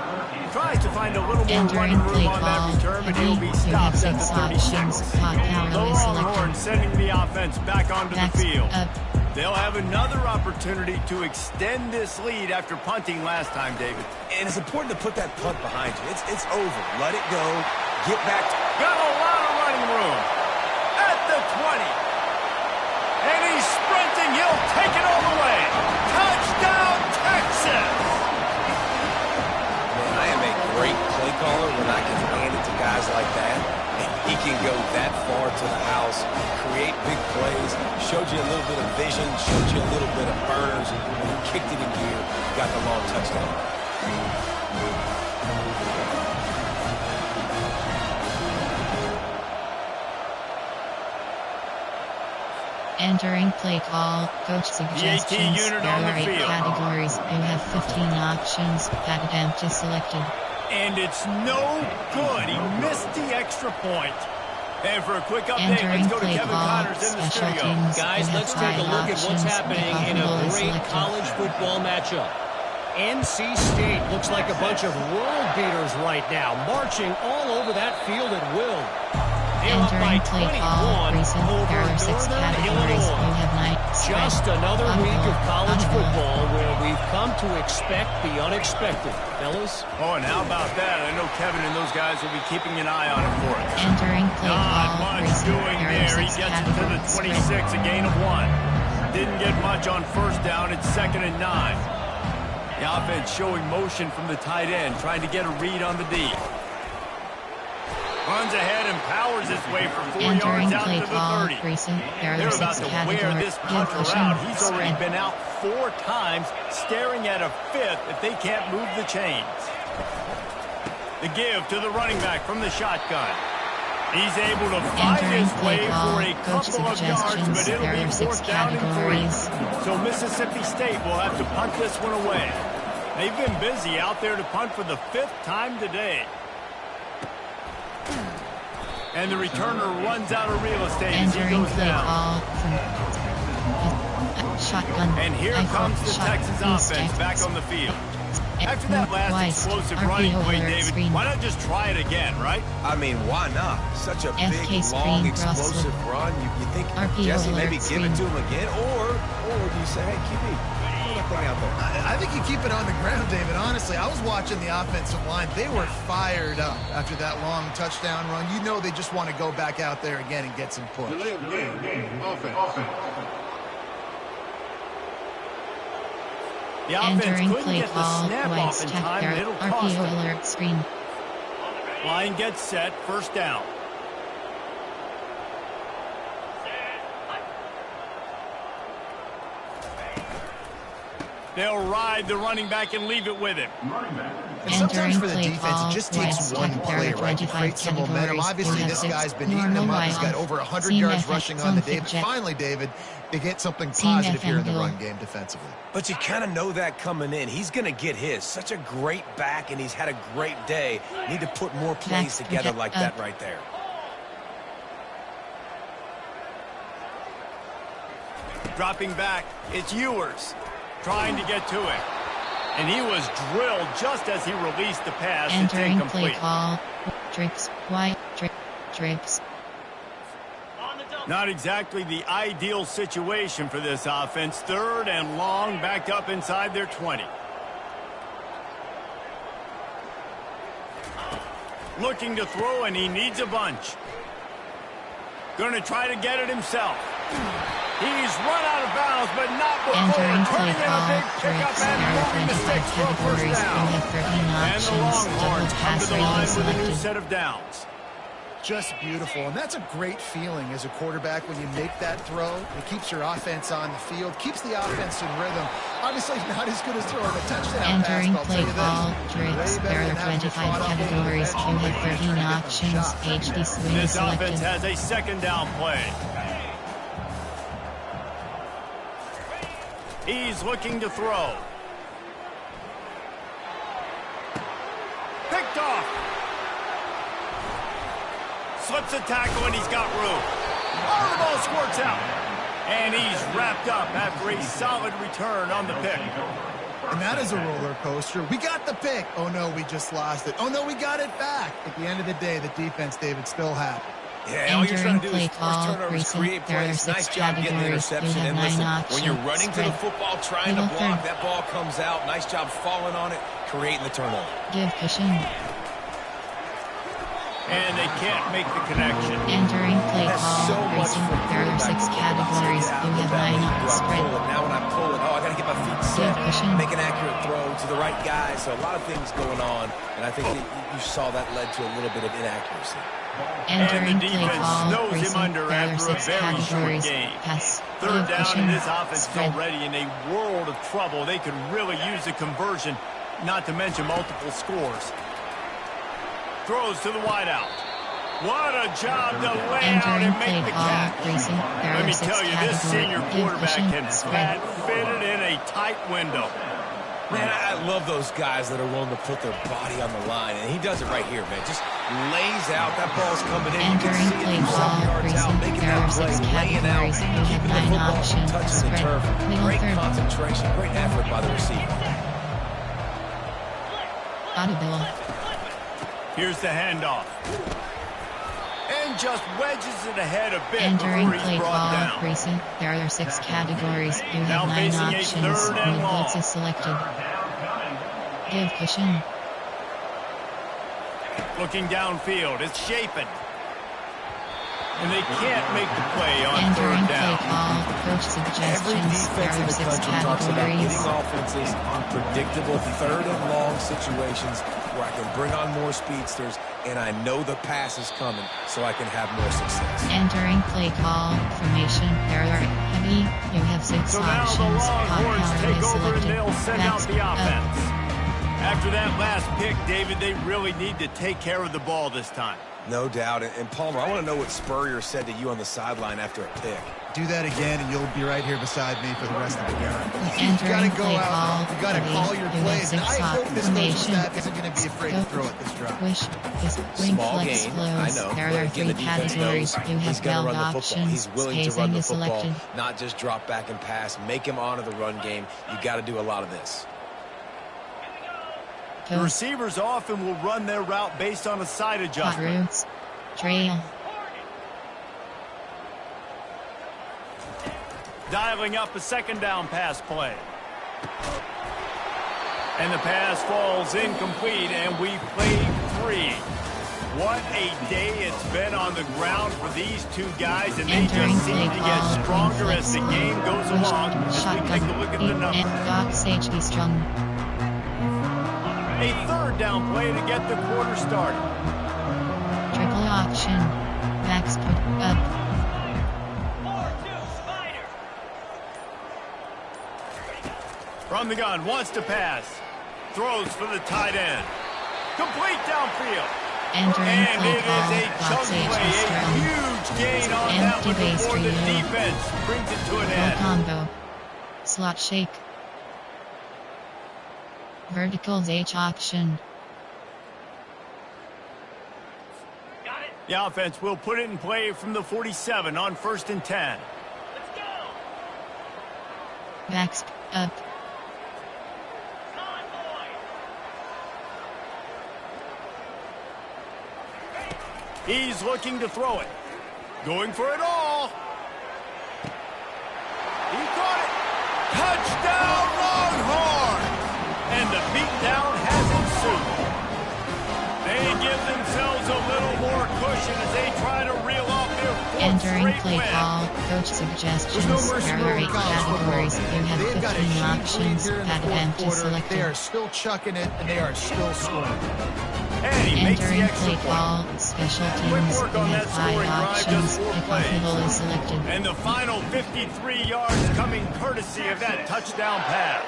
Tries to find a little more Entering running play room on that call, return, but he'll be you have stopped at the 6 36. options. Hot The powerly Longhorns selected. sending the offense back onto the Backs field. up. They'll have another opportunity to extend this lead after punting last time, David. And it's important to put that punt behind you. It's over. Let it go. Get back. Got a lot of running room. At the 20. And he's sprinting. He'll take it all the way. Touchdown, Texas! Man, I am a great play caller when I can hand it to guys like that. And he can go that far to the house, create big plays, showed you a little bit of vision, showed you a little bit of burners, and when he kicked it in gear, got the long touchdown. Entering play call, coach suggestions. unit There on the are 8 field. categories. You have 15 options. Packet empty selected. And it's no good. He missed the extra point. And for a quick update, Entering let's go to play Kevin call, Connors in the special studio. teams. Guys, You have let's take a 5 look at what's options. happening in a Buffalo is great selected. college football matchup. NC State looks like a bunch of world beaters right now, marching all over that field at will. They're up by Entering play call, 21 recent. over There are 6 Northern categories. You Illinois. have 9. Just another Audible. week of college Audible. football where we've come to expect the unexpected. Fellas? Oh, and how about that? I know Kevin and those guys will be keeping an eye on it for us. Entering play Not call, much recent. doing There are there. He 6 gets it to the categories. 26, a gain of 1. Didn't get much on 1st down. It's 2nd and 9. The offense showing motion from the tight end, trying to get a read on the D. Runs ahead and powers his way for 4 Entering yards out play to the call, 30. recent. There They're are about 6 to wear categories. this punter Efficient. out. He's already Spread. been out 4 times, staring at a 5th if they can't move the chains. The give to the running back from the shotgun. He's able to find Entering his way play call, for a coach couple of yards, suggestions. but it'll There be are 6 4th down and 3. categories. So Mississippi State will have to punt this one away. They've been busy out there to punt for the 5th time today. And the returner runs out of real estate as he Entering goes play down. call from shotgun. And here comes the Texas offense back on the field. After that last explosive running play, David, why not just try it again, right? I mean, why not? Such a FK big, screen long, crossword. explosive run. You think, RPO Jesse, maybe alert give it screen. to him again? Or do you say, hey, QB, throw that thing out there? I think you keep it on the ground, David. Honestly, I was watching the offensive line. They were fired up after that long touchdown run. You know they just want to go back out there again and get some push. The offense Entering couldn't play get the call, snap White's off in tech time, and there. it'll cost RPO them. alert screen. Line gets set, 1st down. They'll ride the running back and leave it with him. And sometimes for the Entering play defense, call, it just takes White's one tech play, there. right, to 25 create some momentum. categories. Obviously, You have this 6 guy's been eating normal them up. He's got wild. over 100 Seam yards FX rushing on zone the fit day. But check. finally, David, they get something Seam positive here in the FM run goal. game defensively. But you kind of know that coming in. He's going to get his. Such a great back, and he's had a great day. Need to put more plays Backs together protect like up. that right there. Dropping back, it's Ewers. Trying to get to it. And he was drilled just as he released the pass. Entering it's incomplete. play call. Trips. Trips. Not exactly the ideal situation for this offense. Third and long, backed up inside their 20. Looking to throw, and he needs a bunch. Going to try to get it himself. He's run out of bounds, but not before turning in a big pickup and moving the sticks for a first down. And the Longhorns come to the line with a new set of downs. Just beautiful, and that's a great feeling as a quarterback when you make that throw. It keeps your offense on the field, keeps the offense in rhythm. Obviously not as good as throwing a touchdown Entering pass, play call, tricks. There are 25 categories. You have 13 options. HD swing This selected. offense has a second down play. He's looking to throw. Picked off. Slips a tackle, and he's got room. Oh, the ball squirts out. And he's wrapped up after a solid return on the pick. And that is a roller coaster. We got the pick. Oh, no, we just lost it. Oh, no, we got it back. At the end of the day, the defense, David, still happy. Yeah, all you're trying to do is play force call, turnovers, create plays. Nice job getting the interception. And listen, when you're running to the football, trying to block, that ball comes out. Nice job falling on it, creating the turnover. Give cushion. And they can't make the connection. Entering play That's call, so much racing. for There are 6 categories. You have 9 on spread. Now when I pull it, oh, I got to get my feet set, cushion. make an accurate throw to the right guy. So a lot of things going on, and I think you saw that led to a little bit of inaccuracy. Entering And the play defense call, snows him racing. under There are after a 6 very short categories. game. Pass. Third Give down, cushion. and this offense is Spread. already in a world of trouble. They could really use a conversion, not to mention multiple scores. Throws to the wideout. What a job to lay out and make the catch. Let me tell you, this senior quarterback can flat fit it in a tight window. Man, I love those guys that are willing to put their body on the line, and he does it right here, man. Just lays out. That ball's coming in. You can see it from 7 yards out, making that play, laying out, keeping the football from touching the turf. Great concentration, great effort by the receiver. Audible. Here's the handoff. And just wedges it ahead a bit Entering before he's play brought call, down. racing. There are 6 categories. You Now have 9 facing a options. third and Move long. blitz is selected. Give cushion. Looking downfield, it's shaping. And they can't make the play on Entering third play down. call, coach Every suggestions. There defense in are the 6 country talks about categories. getting offenses in predictable third and long situations where I can bring on more speedsters and I know the pass is coming so I can have more success. Entering play call, formation. There are heavy. You have 6 So now the options. Hot Longhorns power take is over and selected. they'll send out Backs the up. offense. After that last pick, David, they really need to take care of the ball this time. No doubt. And Palmer, I want to know what Spurrier said to you on the sideline after a pick. Do that again, and you'll be right here beside me for the rest of the game. You've got to go play out. call, You've got to call your you plays. have And I 6 hope this coaching formation. staff isn't going to be afraid to throw at this drop. Push is wing Small flex gain, flows. I know. There But are again, 3 the defense categories. knows You he's have going to 12 run the football. He's options. willing to Spacing run the is football, selected. not just drop back and pass. Make him honor the run game. You got to do a lot of this. The receivers often will run their route based on a side Hot adjustment. routes. Trail. Dialing up a second down pass play. And the pass falls incomplete, and we played 3. What a day it's been on the ground for these two guys, and they just seem to get stronger as the game goes along. As we take a look at the numbers. A third down play to get the quarter started. Triple option. Max put up. From the gun, wants to pass. Throws for the tight end. Complete downfield. Entering And play it call. is a chunk Box H play. A huge gain on that one before the defense brings it to an end. Combo. Slot shake. Verticals H option. The offense will put it in play from the 47 on 1st and 10. Backs up. He's looking to throw it. Going for it all. He caught it. Touchdown, Longhorn! And the beatdown has ensued. They give themselves a little more cushion as they try to reel off their fourth Entering straight play win. call, coach suggestions. There's no mercy There rule are in 8 college football. categories. You have They've got a 15 huge lead options. here in the Add fourth empty quarter. They selected. are still chucking it, and they are still scoring. And he makes the Entering extra play point. call, special Quick teams. work You on have that 5 scoring drive, options. just 4 Pick plays. middle is selected. And the final 53 yards coming courtesy of that touchdown pass.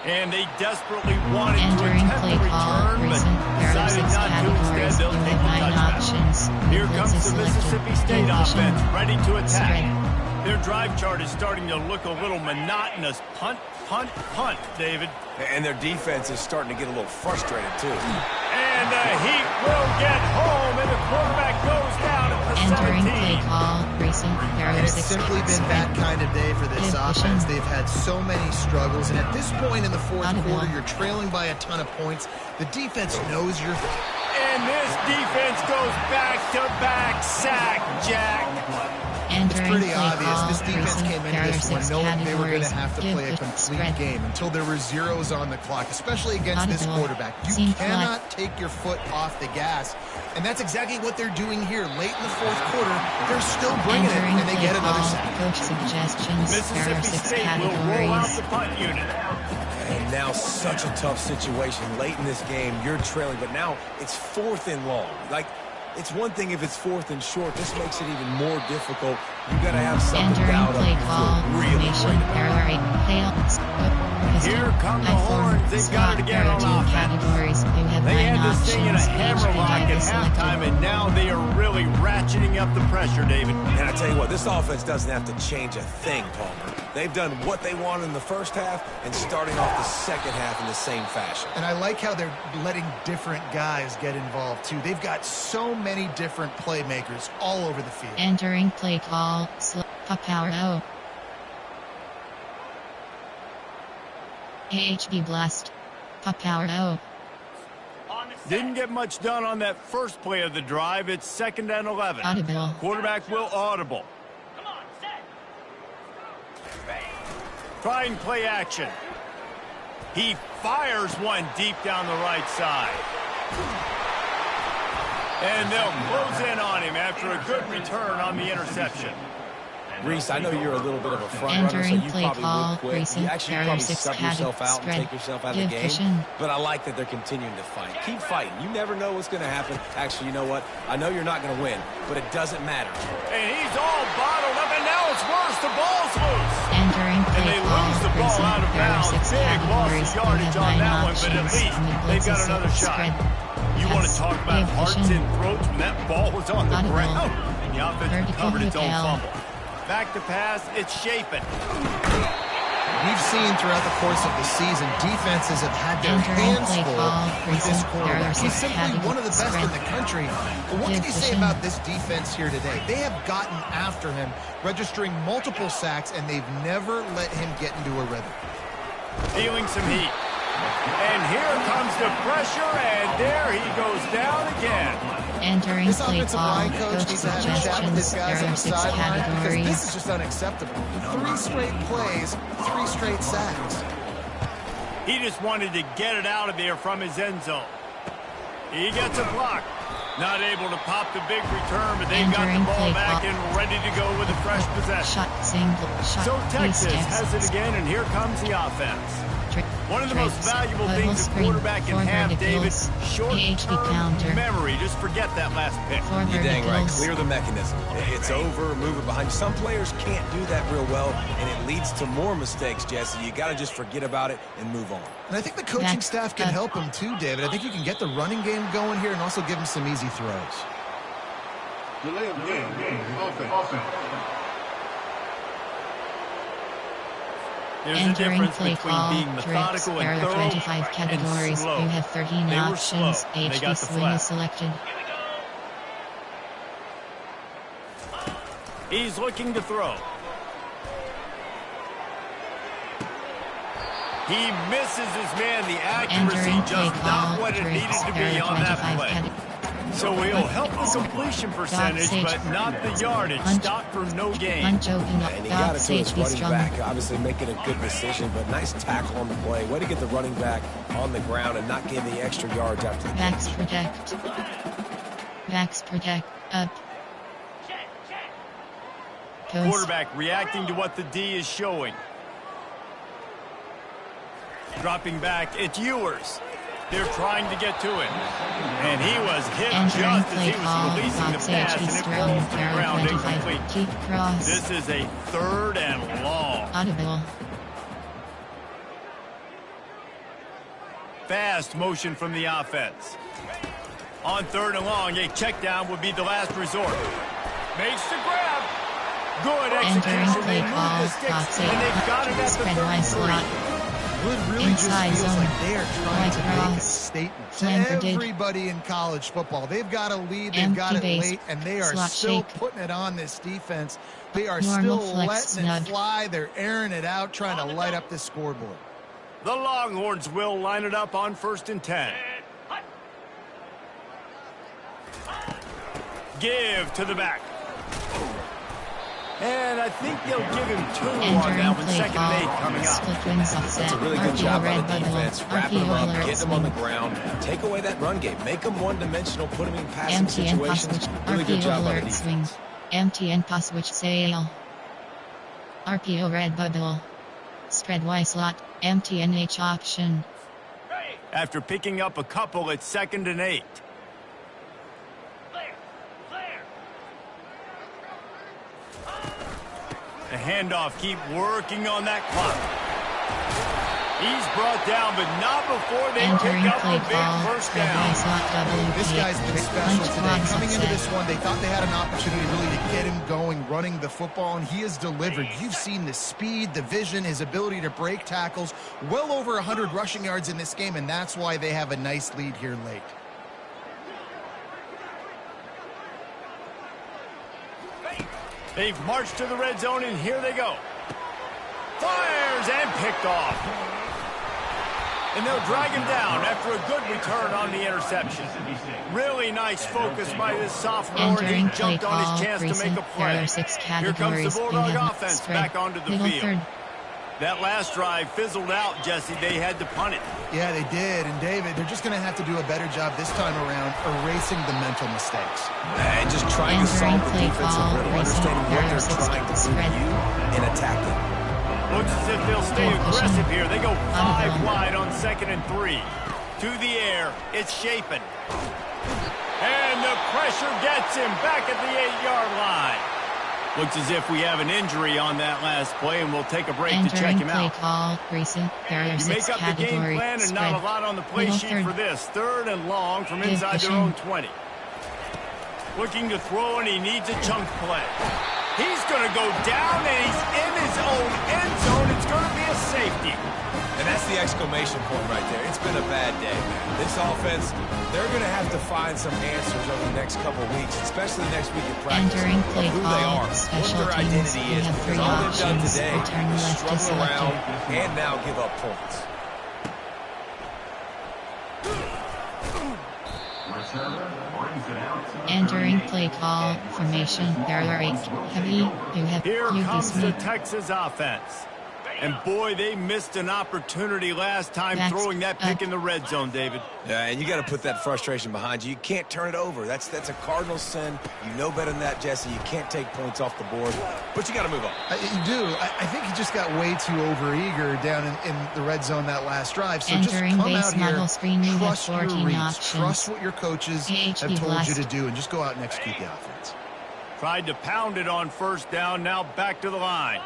And they desperately wanted to Entering attempt play the call, return, but recent. There are decided 6 not to. Instead, categories. they'll You take have the 9 touchdown. options. Here Blitz comes is the selected. Mississippi State Position. offense, ready to attack. Spread. Their drive chart is starting to look a little monotonous. Punt, punt, punt, David. And their defense is starting to get a little frustrated, too. And the Heat will get home, and the quarterback goes down at the Entering 17. play call, recent. There And are it's 6 simply been that kind of day for this Position. offense. They've had so many struggles, and at this point in the fourth Audible. quarter, you're trailing by a ton of points. The defense knows you're... And this defense goes back-to-back sack, Jack. It's Entering pretty play obvious. call, This defense recent. came There into are this one 6 knowing they were going to categories. have to Give play a with complete spread. game until there were zeros on the clock, especially against this Audible. quarterback. You Scene cannot take your foot off the gas. And that's exactly what they're doing here. Late in the fourth quarter, they're still bringing it, Entering and they play get another call, sack. coach suggestions. There are Mississippi 6 State will roll out categories. the punt unit. And now such a tough situation. Late in this game, you're trailing, but now it's 4th and long. Like, it's one thing if it's 4th and short. This makes it even more difficult. You got to have something Entering dialed up. play You call, feel really formation. great about There it. are 8 payouts. Here come the horns. They've got it again on There are 2 offense. categories. You have They 9 had this thing in a options. hammerlock Each at is selected. halftime, and now they are really ratcheting up the pressure, David. And I tell you what, this offense doesn't have to change a thing, Palmer. They've done what they wanted in the first half and starting off the second half in the same fashion. And I like how they're letting different guys get involved, too. They've got so many different playmakers all over the field. Entering play call, power O. AHB blast. Power O. Didn't get much done on that first play of the drive. It's 2nd and 11. Audible. Quarterback will audible. Try and play action. He fires one deep down the right side. And they'll close in on him after a good return on the interception. Reese, I know you're a little bit of a front runner, so Entering you play probably call, would quit. recent. You actually There are probably 6 sub yourself out and spread. take yourself out of the game. Division. But I like that they're continuing to fight. Keep fighting. You never know what's going to happen. Actually, you know what? I know you're not going to win, but it doesn't matter. And he's all bottled up, and now it's worse. The ball's loose. Entering And play they call, lose the ball recent. out of There are bounds. 6 Big loss categories. of You yardage have on 9 that one, but at options. least they've got another shot. You want to talk about hearts and throats when that ball was on the Audible. ground? And the offense Vertical recovered its own hotel. fumble. Back to pass, it's shaping. We've seen throughout the course of the season, defenses have had their Entering hands play full call, with this recent. There are quarterback. He's 6 simply one of the best in categories. the country. But what can you say Division. about this defense here today? They have gotten after him, registering multiple sacks, and they've never let him get into a rhythm. Feeling some heat. And here comes the pressure, and there he goes down again. Entering This play offensive call, line coach coach needs to have a chat with his suggestions. guys There on are the 6 sideline because this categories. is just unacceptable. 3 straight plays, 3 straight sacks. He just wanted to get it out of there from his end zone. He gets a block. Not able to pop the big return, but they've got the Entering ball play back clock. and ready to go with a fresh possession. Shot single. Shot. So Texas East has it again, and here comes the offense. One of the most valuable things a quarterback can have, David, short-term memory. Just forget that last pick. You're dang right. Clear the mechanism. It's over, move it behind you. Some players can't do that real well, and it leads to more mistakes, Jesse. You got to just forget about it and move on. And I think the coaching staff can help him too, David. I think you can get the running game going here and also give him some easy throws. Delay of game, offense. There's a Entering difference play between call, being methodical There and are thorough 25 categories. and slow. You have 13 They were options. slow. They HB got the swing flag. is selected. He's looking to throw. He misses his man. The accuracy Entering just play not call, what it needed to there be are on that 25 play. So he'll help the completion percentage, but not the yardage. Stop for no gain. And he got it to his running back, obviously making a good decision, but nice tackle on the play. Way to get the running back on the ground and not give the extra yards after the backs protect. Backs protect. Up. Post. Quarterback reacting to what the D is showing. Dropping back, it's Ewers. They're trying to get to him. And he was hit just as he was releasing the pass, and it falls to the ground incomplete. This is a 3rd and long. Audible. Fast motion from the offense. On 3rd and long, a check down would be the last resort. Makes the grab. Good execution. They move the sticks, and they've got it at the 33. It really Inside just feels zone. like they are trying to make a Cross. statement to Slam everybody in college football. They've got a lead, they've got it base. late, and they are Slot still shake. putting it on this defense. They are Normal still flex letting snug. it fly. They're airing it out, trying to light up this scoreboard. The Longhorns will line it up on 1st and 10. Give to the back. And I think they'll give him 2 on that one. 2nd and 8 coming up. That's a really good job on the defense. Wrapping them up, getting them on the swing. ground. Take away that run game. Make them one-dimensional. Put them in passing situations. Really good RPO job on the alert defense. swing. MTN pass switch sale. RPO red bubble. Spread Y slot. MTNH option. After picking up a couple, it's 2nd and 8. The handoff, keep working on that clock. He's brought down, but not before they Entering pick up play a big call. first Spread Y down. slot double. This guy's been special today. Coming into this one, they thought they had an opportunity really to get him going, running the football, and he has delivered. You've seen the speed, the vision, his ability to break tackles. Well over 100 rushing yards in this game, and that's why they have a nice lead here late. They've marched to the red zone, and here they go. Fires and picked off. And they'll drag him down after a good return on the interception. Really nice focus by this sophomore, and he jumped on his chance to make a play. Here comes the Bulldog offense back onto the field. That last drive fizzled out, Jesse. They had to punt it. Yeah, they did. And, David, they're just going to have to do a better job this time around erasing the mental mistakes. And just trying to solve the defensive riddle, understanding what they're trying to do and attacking. Looks as if they'll stay aggressive here. They go 5 wide on 2nd and 3. To the air. It's Shapen. And the pressure gets him back at the 8-yard line. Looks as if we have an injury on that last play, and we'll take a break to check him out. Call, recent. There are You make up the game plan and not a lot on the play sheet for this. 3rd and long from inside their own 20. Looking to throw, and he needs a chunk play. He's going to go down, and he's in his own end zone. It's going to be a safety. And that's the exclamation point right there. It's been a bad day, man. This offense, they're going to have to find some answers over the next couple of weeks, especially next week in practice, Entering play of who they are, call, what their identity is, because all they've done today is struggle around and now give up points. Entering play call formation. There are 8 heavy. You have Here comes the Smith. Texas offense. And boy, they missed an opportunity last time throwing that pick in the red zone, David. Yeah, and you got to put that frustration behind you. You can't turn it over. That's a cardinal sin. You know better than that, Jesse. You can't take points off the board, but you got to move on. You do. I think he just got way too overeager down in the red zone that last drive. So Entering just come base out here, model screen, you have trust your 14 reads, options. trust what your coaches have told blast. you to do, and just go out and execute the offense. Tried to pound it on 1st down, now back to the line.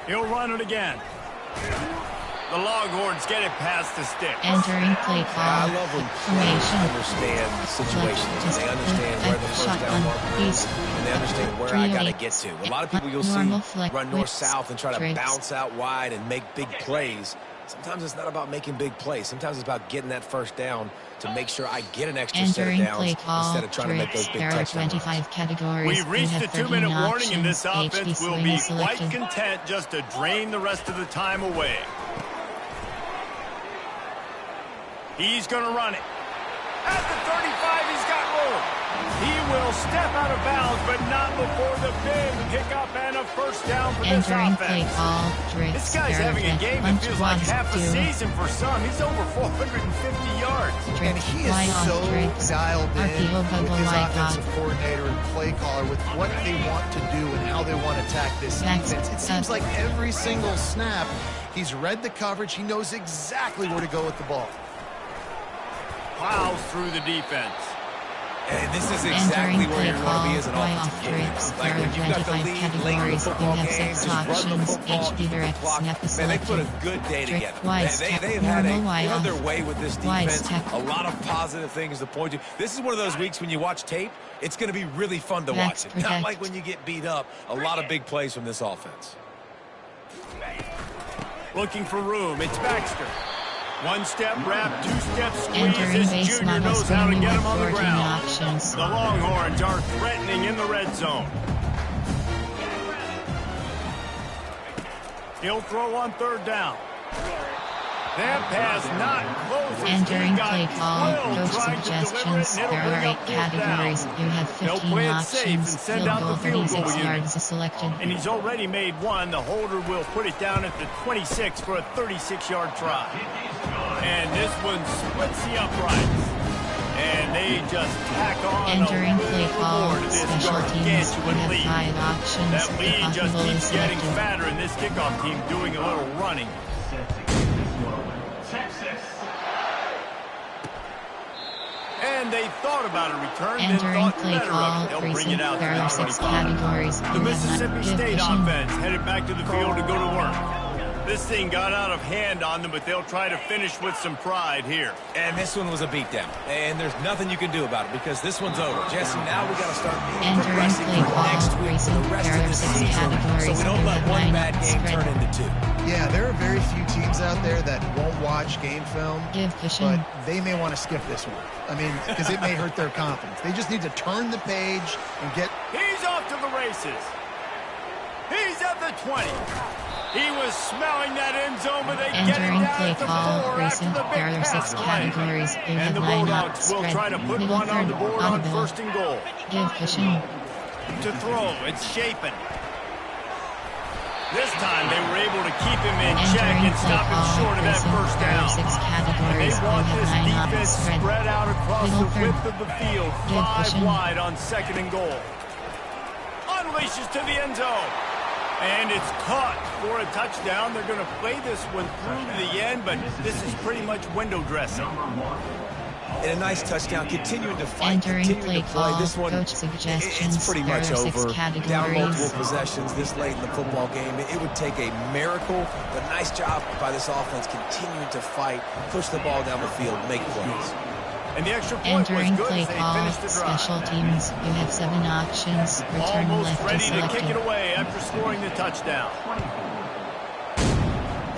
He'll run it again. The Longhorns get it past the stick. Entering play call. I love when Formation. players understand the situations. They understand where the first down marker is, and they understand where I got to get to. A lot of people you'll see run north-south and try to bounce out wide and make big plays. Sometimes it's not about making big plays. Sometimes it's about getting that first down to make sure I get an extra set of downs instead of trying to make those big touchdowns. 25 categories. We've reached the 2-minute warning, and this offense will be quite content just to drain the rest of the time away. He's going to run it. At the 35, he's got room. He will step out of bounds, but not before the big pickup and a first down for this offense. This guy's having a game that feels like half a season for some. He's over 450 yards. And he is so dialed in with his offensive coordinator and play caller with what they want to do and how they want to attack this defense. It seems like every single snap, he's read the coverage. He knows exactly where to go with the ball. Plows through the defense. And this is exactly where you're going to be as an offensive game. Like when you've got the lead late in the football game, just run the football, keep the clock. Man, they put a good day together. They've had their way with this defense. A lot of positive things to point to. This is one of those weeks when you watch tape, it's going to be really fun to watch it. Not like when you get beat up. A lot of big plays from this offense. Looking for room. It's Baxter. One step wrap, two steps squeeze. Entering This base junior level knows how to get him on the 14 ground. options. The Longhorns are threatening in the red zone. He'll throw on third down. That pass not closing. Entering play call, coach suggestions. There are 8 categories. You have 15 options. Field goal 36 yards is selected. And he's already made one. The holder will put it down at the 26 for a 36-yard try. And this one splits the uprights. And they just tack on Entering play call, more to this special teams. You gargantuan have lead. 5 options. That lead just Possible keeps is getting selected. fatter, and this kickoff team doing a little running. Texas. And they thought about a return, then Entering thought play better call, of it. They'll bring it out to there the are 6 25. categories. The You have Mississippi none. State Division. offense headed back to the field to go to work. This thing got out of hand on them, but they'll try to finish with some pride here. And this one was a beatdown. And there's nothing you can do about it because this one's over. Jesse, now we got to start Entering progressing play for call, next week for the rest there of are the 6 season so categories. we don't You let have one 9 bad game spread. turn into 2. Yeah, there are very few teams out there that won't watch game film, Give cushion. but they may want to skip this one. I mean, because it may hurt their confidence. They just need to turn the page and get... He's off to the races. He's at the 20. He was smelling that end zone, but they get it Entering down play at the call, 4 after recent. the big There are 6 pass play. categories. You And have the 9 Bulldogs will spread. try to put Middle one on third, the board on audible. first and goal. Give cushion. To throw, it's Shapen. This time they were able to keep him in check Entering and play stop him call, short of that recent. first There are down. 6 And they categories. You want have this 9 defense spread. spread out across Middle the third. width of the field. Give 5 cushion. wide on second and goal. Unleashes to the end zone. And it's caught for a touchdown. They're going to play this one through to the end, but this is pretty much window dressing. And a nice touchdown, continuing to fight, Entering continuing to play play. call, This one, coach suggestions. it's pretty There much are 6 over. Down categories. multiple possessions this late in the football game. It would take a miracle, but nice job by this offense continuing to fight, push the ball down the field, make plays. And the extra point was Entering good play as they call, finished the drive. special teams. You have 7 options. Return Almost left ready is to kick it selected. away after scoring the touchdown.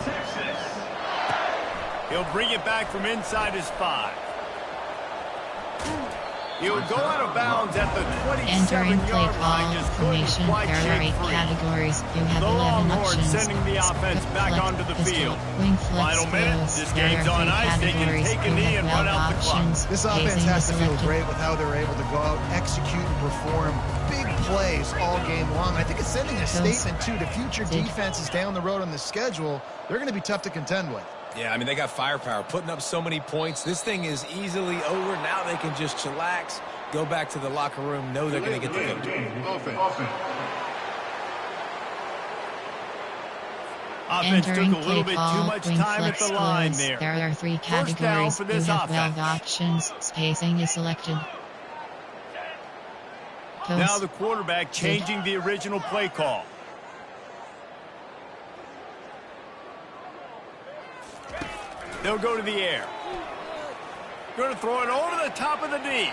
Texas. He'll bring it back from inside his 5. He'll go out of bounds at the Entering play 27-yard call, line. Just couldn't formation. quite There are 8 shake free. categories. You have The 11 Longhorns options. sending the offense back Flex, onto the pistol, field. wing flex, Final minute. close. This There game's are on 3 ice. They can categories. take a You knee have and run 12 out the clock. options. This offense Pacing has is to feel selected. great with how they're able to go out, execute, and perform big plays all game long. I think it's sending a statement, too, to future defenses down the road on the schedule. They're going to be tough to contend with. Yeah, I mean, they got firepower, putting up so many points. This thing is easily over. Now they can just chillax, go back to the locker room, know they're going to get the victory. Offense took Entering a little play bit too call, much wing time at flex, the line close. there. There are 3 First down categories. for You this have 12 offense. options. Spacing is selected. Now the quarterback changing the original play call. They'll go to the air. Going to throw it over the top of the D.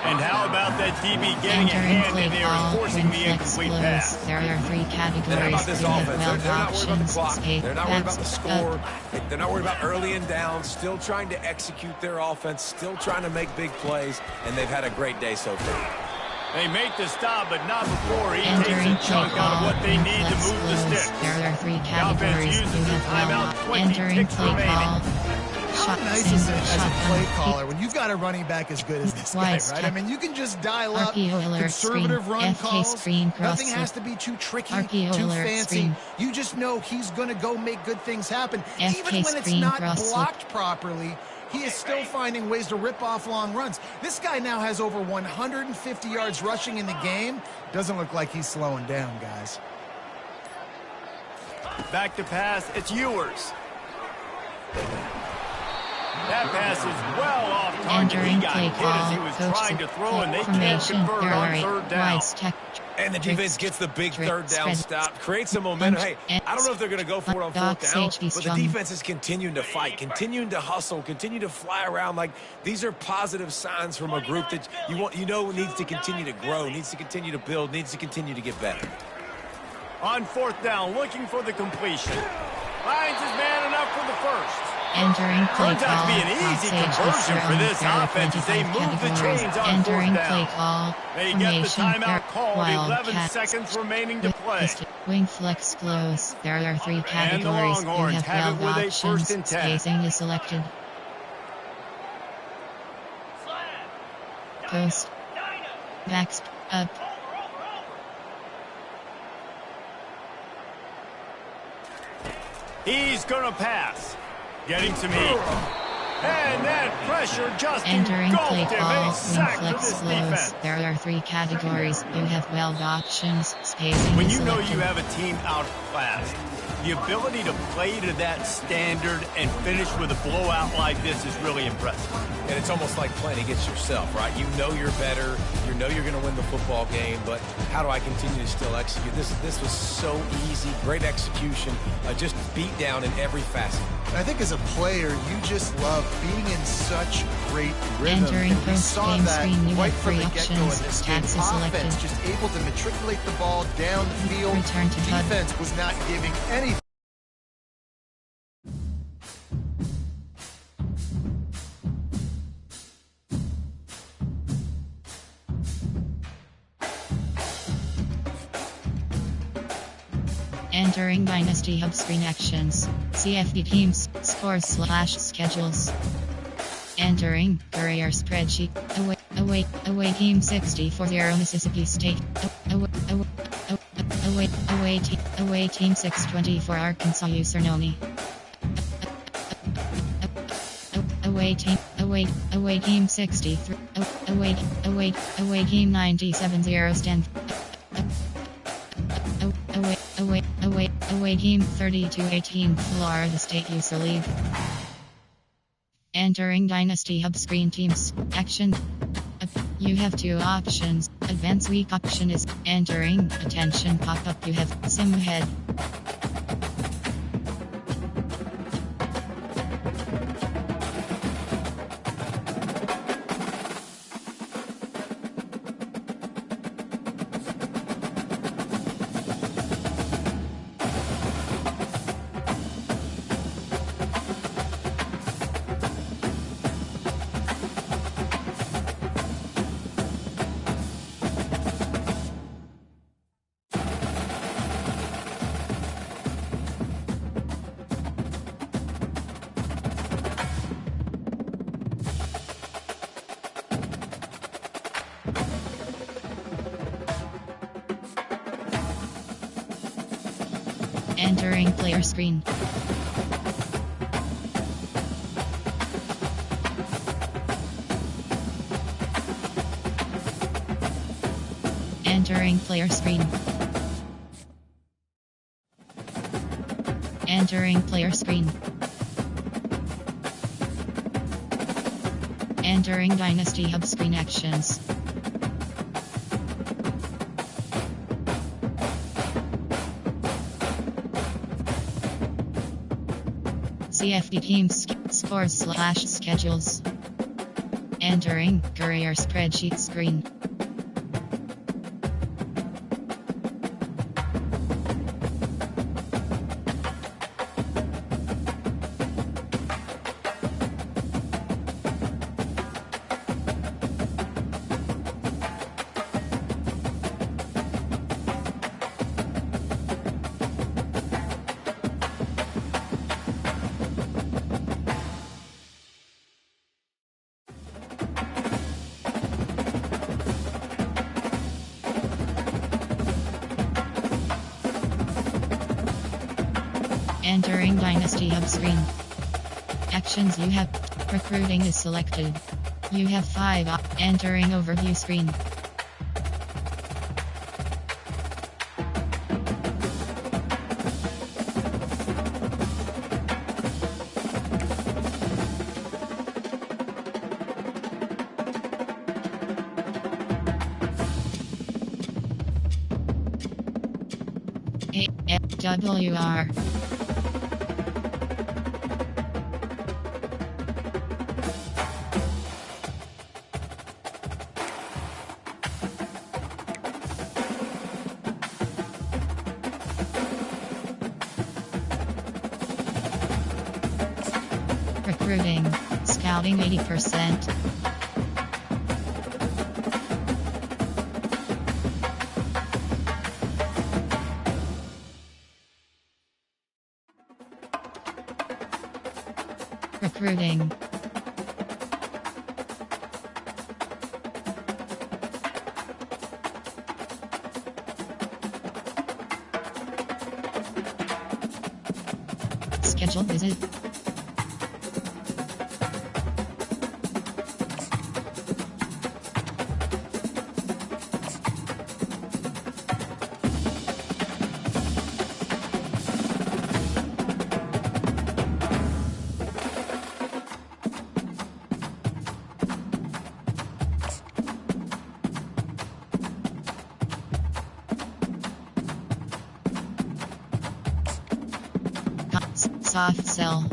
And how about that DB getting a Entering hand play in there call, and forcing wing the flex, incomplete close. pass? There are 3 categories. They're not about this You have offense. 12 They're not worried about the options. clock. Space, They're not worried about the backs, score. They're not worried about early and down. Still trying to execute their offense. Still trying to make big plays. And they've had a great day so far. They make the stop, but not before he takes Entering a play chunk out of call, what they wing need to flex, move the close. sticks. There are 3 The offense categories. uses You the have timeout, 12. 20 Entering ticks play remaining. call. How nice is it as a play caller when you've got a running back as good as this guy, right? I mean, you can just dial up conservative run calls. Nothing has to be too tricky, too fancy. You just know he's going to go make good things happen. Even when it's not blocked properly, he is still finding ways to rip off long runs. This guy now has over 150 yards rushing in the game. Doesn't look like he's slowing down, guys. Back to pass, it's Ewers. That pass is well off target. He got hit as he was trying to throw, and they can't convert on third down. And the defense gets the big third down stop, creates some momentum. Hey, I don't know if they're going to go for it on fourth down, but the defense is continuing to fight, continuing to hustle, continue to fly around. Like, these are positive signs from a group that you know needs to continue to grow, needs to continue to build, needs to continue to get better. On fourth down, looking for the completion. Finds his man enough for the first. Entering play Turns out to be an easy conversion for this offense as they move the chains on fourth down. They get the timeout called, 11 seconds remaining to play. Wing flex close. There are 3 categories. And the Longhorns have it with a first and 10. Spacing is selected. Post. Backs up. He's going to pass. Getting some heat. And that pressure just entering play call, flex close. There are 3 categories. You have weld options, spacing. When you know you have a team outclassed, the ability to play to that standard and finish with a blowout like this is really impressive. And it's almost like playing against yourself, right? You know you're better. You know you're going to win the football game, but how do I continue to still execute? This was so easy. Great execution. Just beat down in every facet. I think as a player, you just love being in such great rhythm. And we saw that right from the get-go in this game. Offense just able to matriculate the ball down the field. Defense was not giving anything. Entering Dynasty Hub screen actions. CFD teams, scores / schedules. Entering career spreadsheet. Away team 60-0 Mississippi State. Away team 624 Arkansas Usernoni. Away team 63. Away team 97-0 Stanford. Away team 32-18 Florida State User League. Entering Dynasty Hub screen teams. Action. You have 2 options. Advance week option is entering. Attention pop-up. You have sim ahead. Entering player screen. Entering player screen. Entering player screen. Entering Dynasty Hub screen actions. CFD teams, scores / schedules. Entering career spreadsheet screen. Entering Dynasty Hub screen. Actions you have. Recruiting is selected. You have 5 entering overview screen. WR. Recruiting. Scouting 80%. Recruiting. Schedule visit. Soft sell.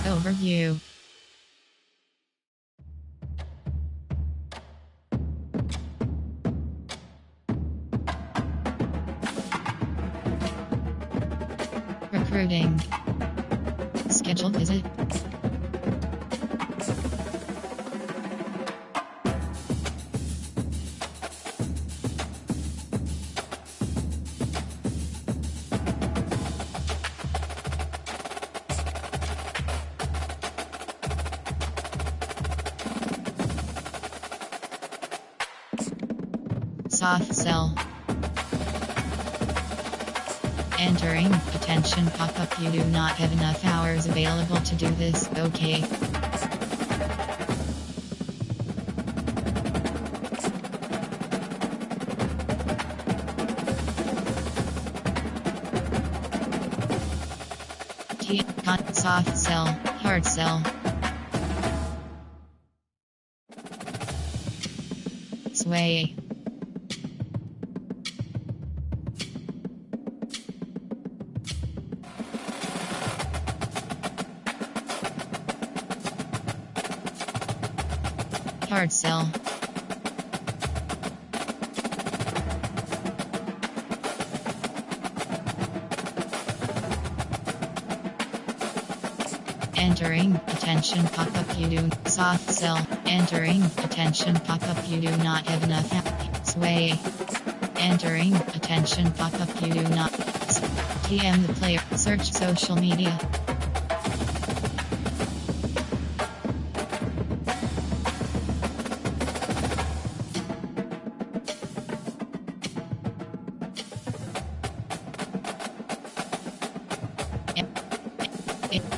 Overview. Recruiting. Schedule visit. Soft sell. Entering. Attention pop-up. You do not have enough hours available to do this. Okay. Soft sell. Hard sell. Sway. Hard sell. Entering. Attention pop-up. You do. Soft sell. Entering. Attention pop-up. You do not have enough. Sway. Entering. Attention pop-up. You do not. TM the player. Search social media.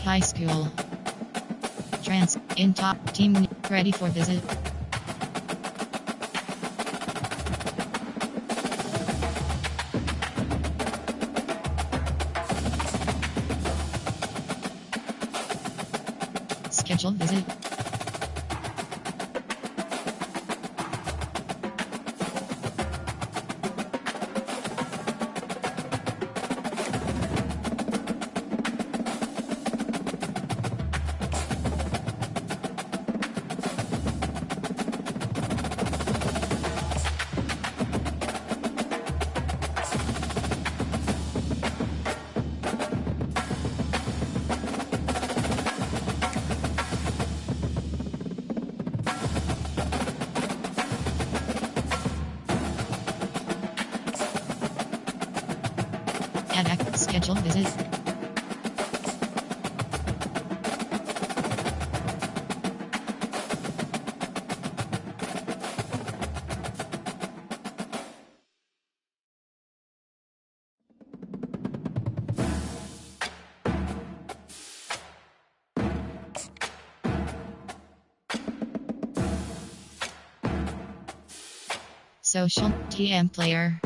High school. In top team ready for visit. scheduled visit. Scheduled visit. Social TM player.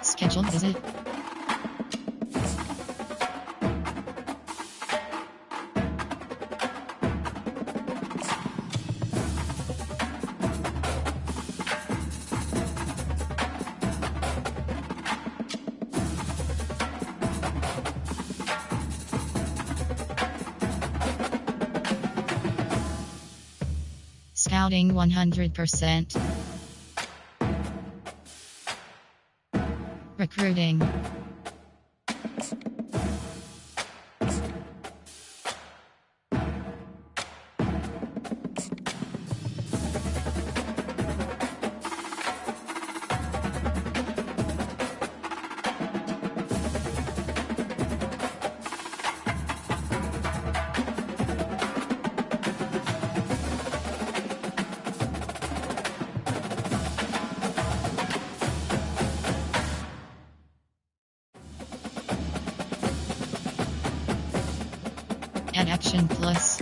Scheduled visit. Scouting 100%. Recruiting. And Action Plus.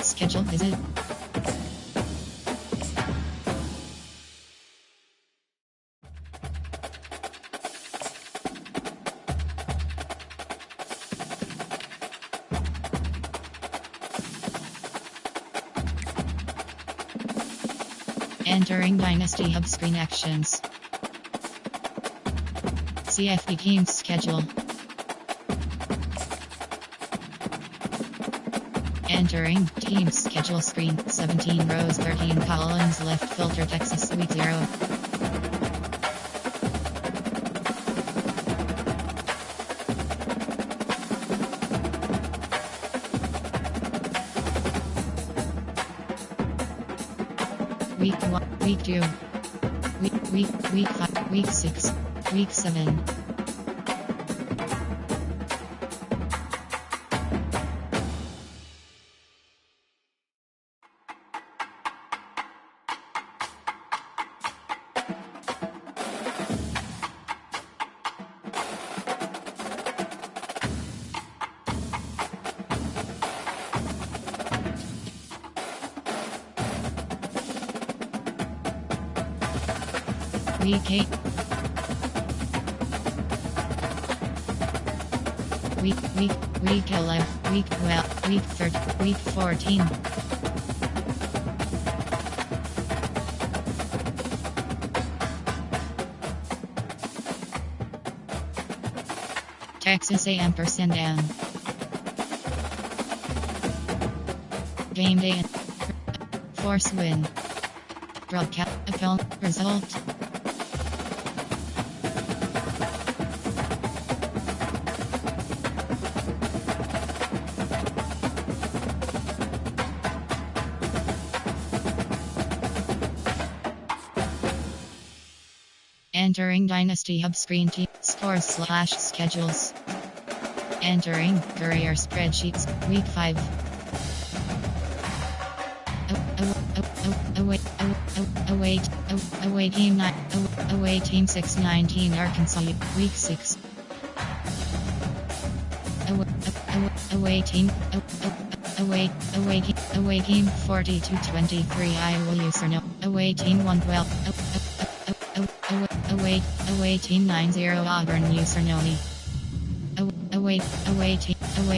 Scheduled visit. Entering Dynasty Hub screen actions. CFB team's schedule. Entering team's schedule screen. 17 rows, 13 columns, left filter Texas Suite 0. Week 1, Week 2, Week 5, Week 6, Week 7. Week 8. Week 11, Week 12, Week 13, Week 14. Texas A&M down. Game day. Force win. Broadcast film result. Entering Dynasty Hub screen team scores / schedules. Entering career spreadsheets week 5. Away team 9. Away team 619 Arkansas week 6. Away team. Away team 42-23 Iowa Userno. Away team 112. Away team 90 Auburn Usernoni. Away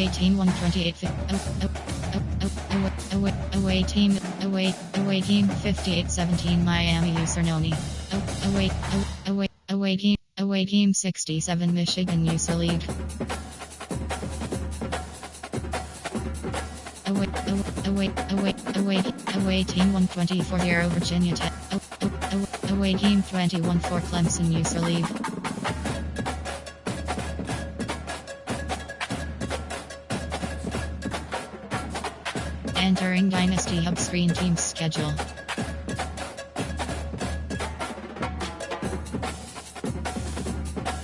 team 128. Away team 58-17 Miami Usernoni. Away team 67 Michigan User League. Away team 124 0 Virginia Tech. Away team 21 for Clemson User League. Entering Dynasty Hub screen team schedule.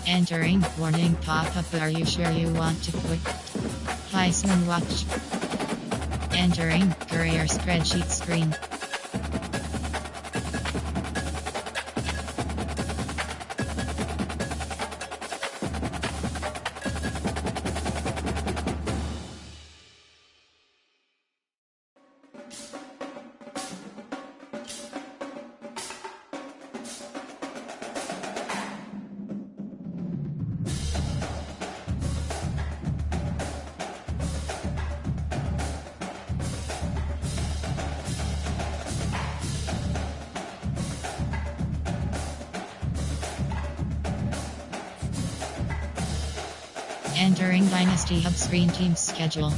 Entering warning pop-up. Are you sure you want to quit? Heisman watch. Entering career spreadsheet screen. Entering Dynasty Hub screen team schedule.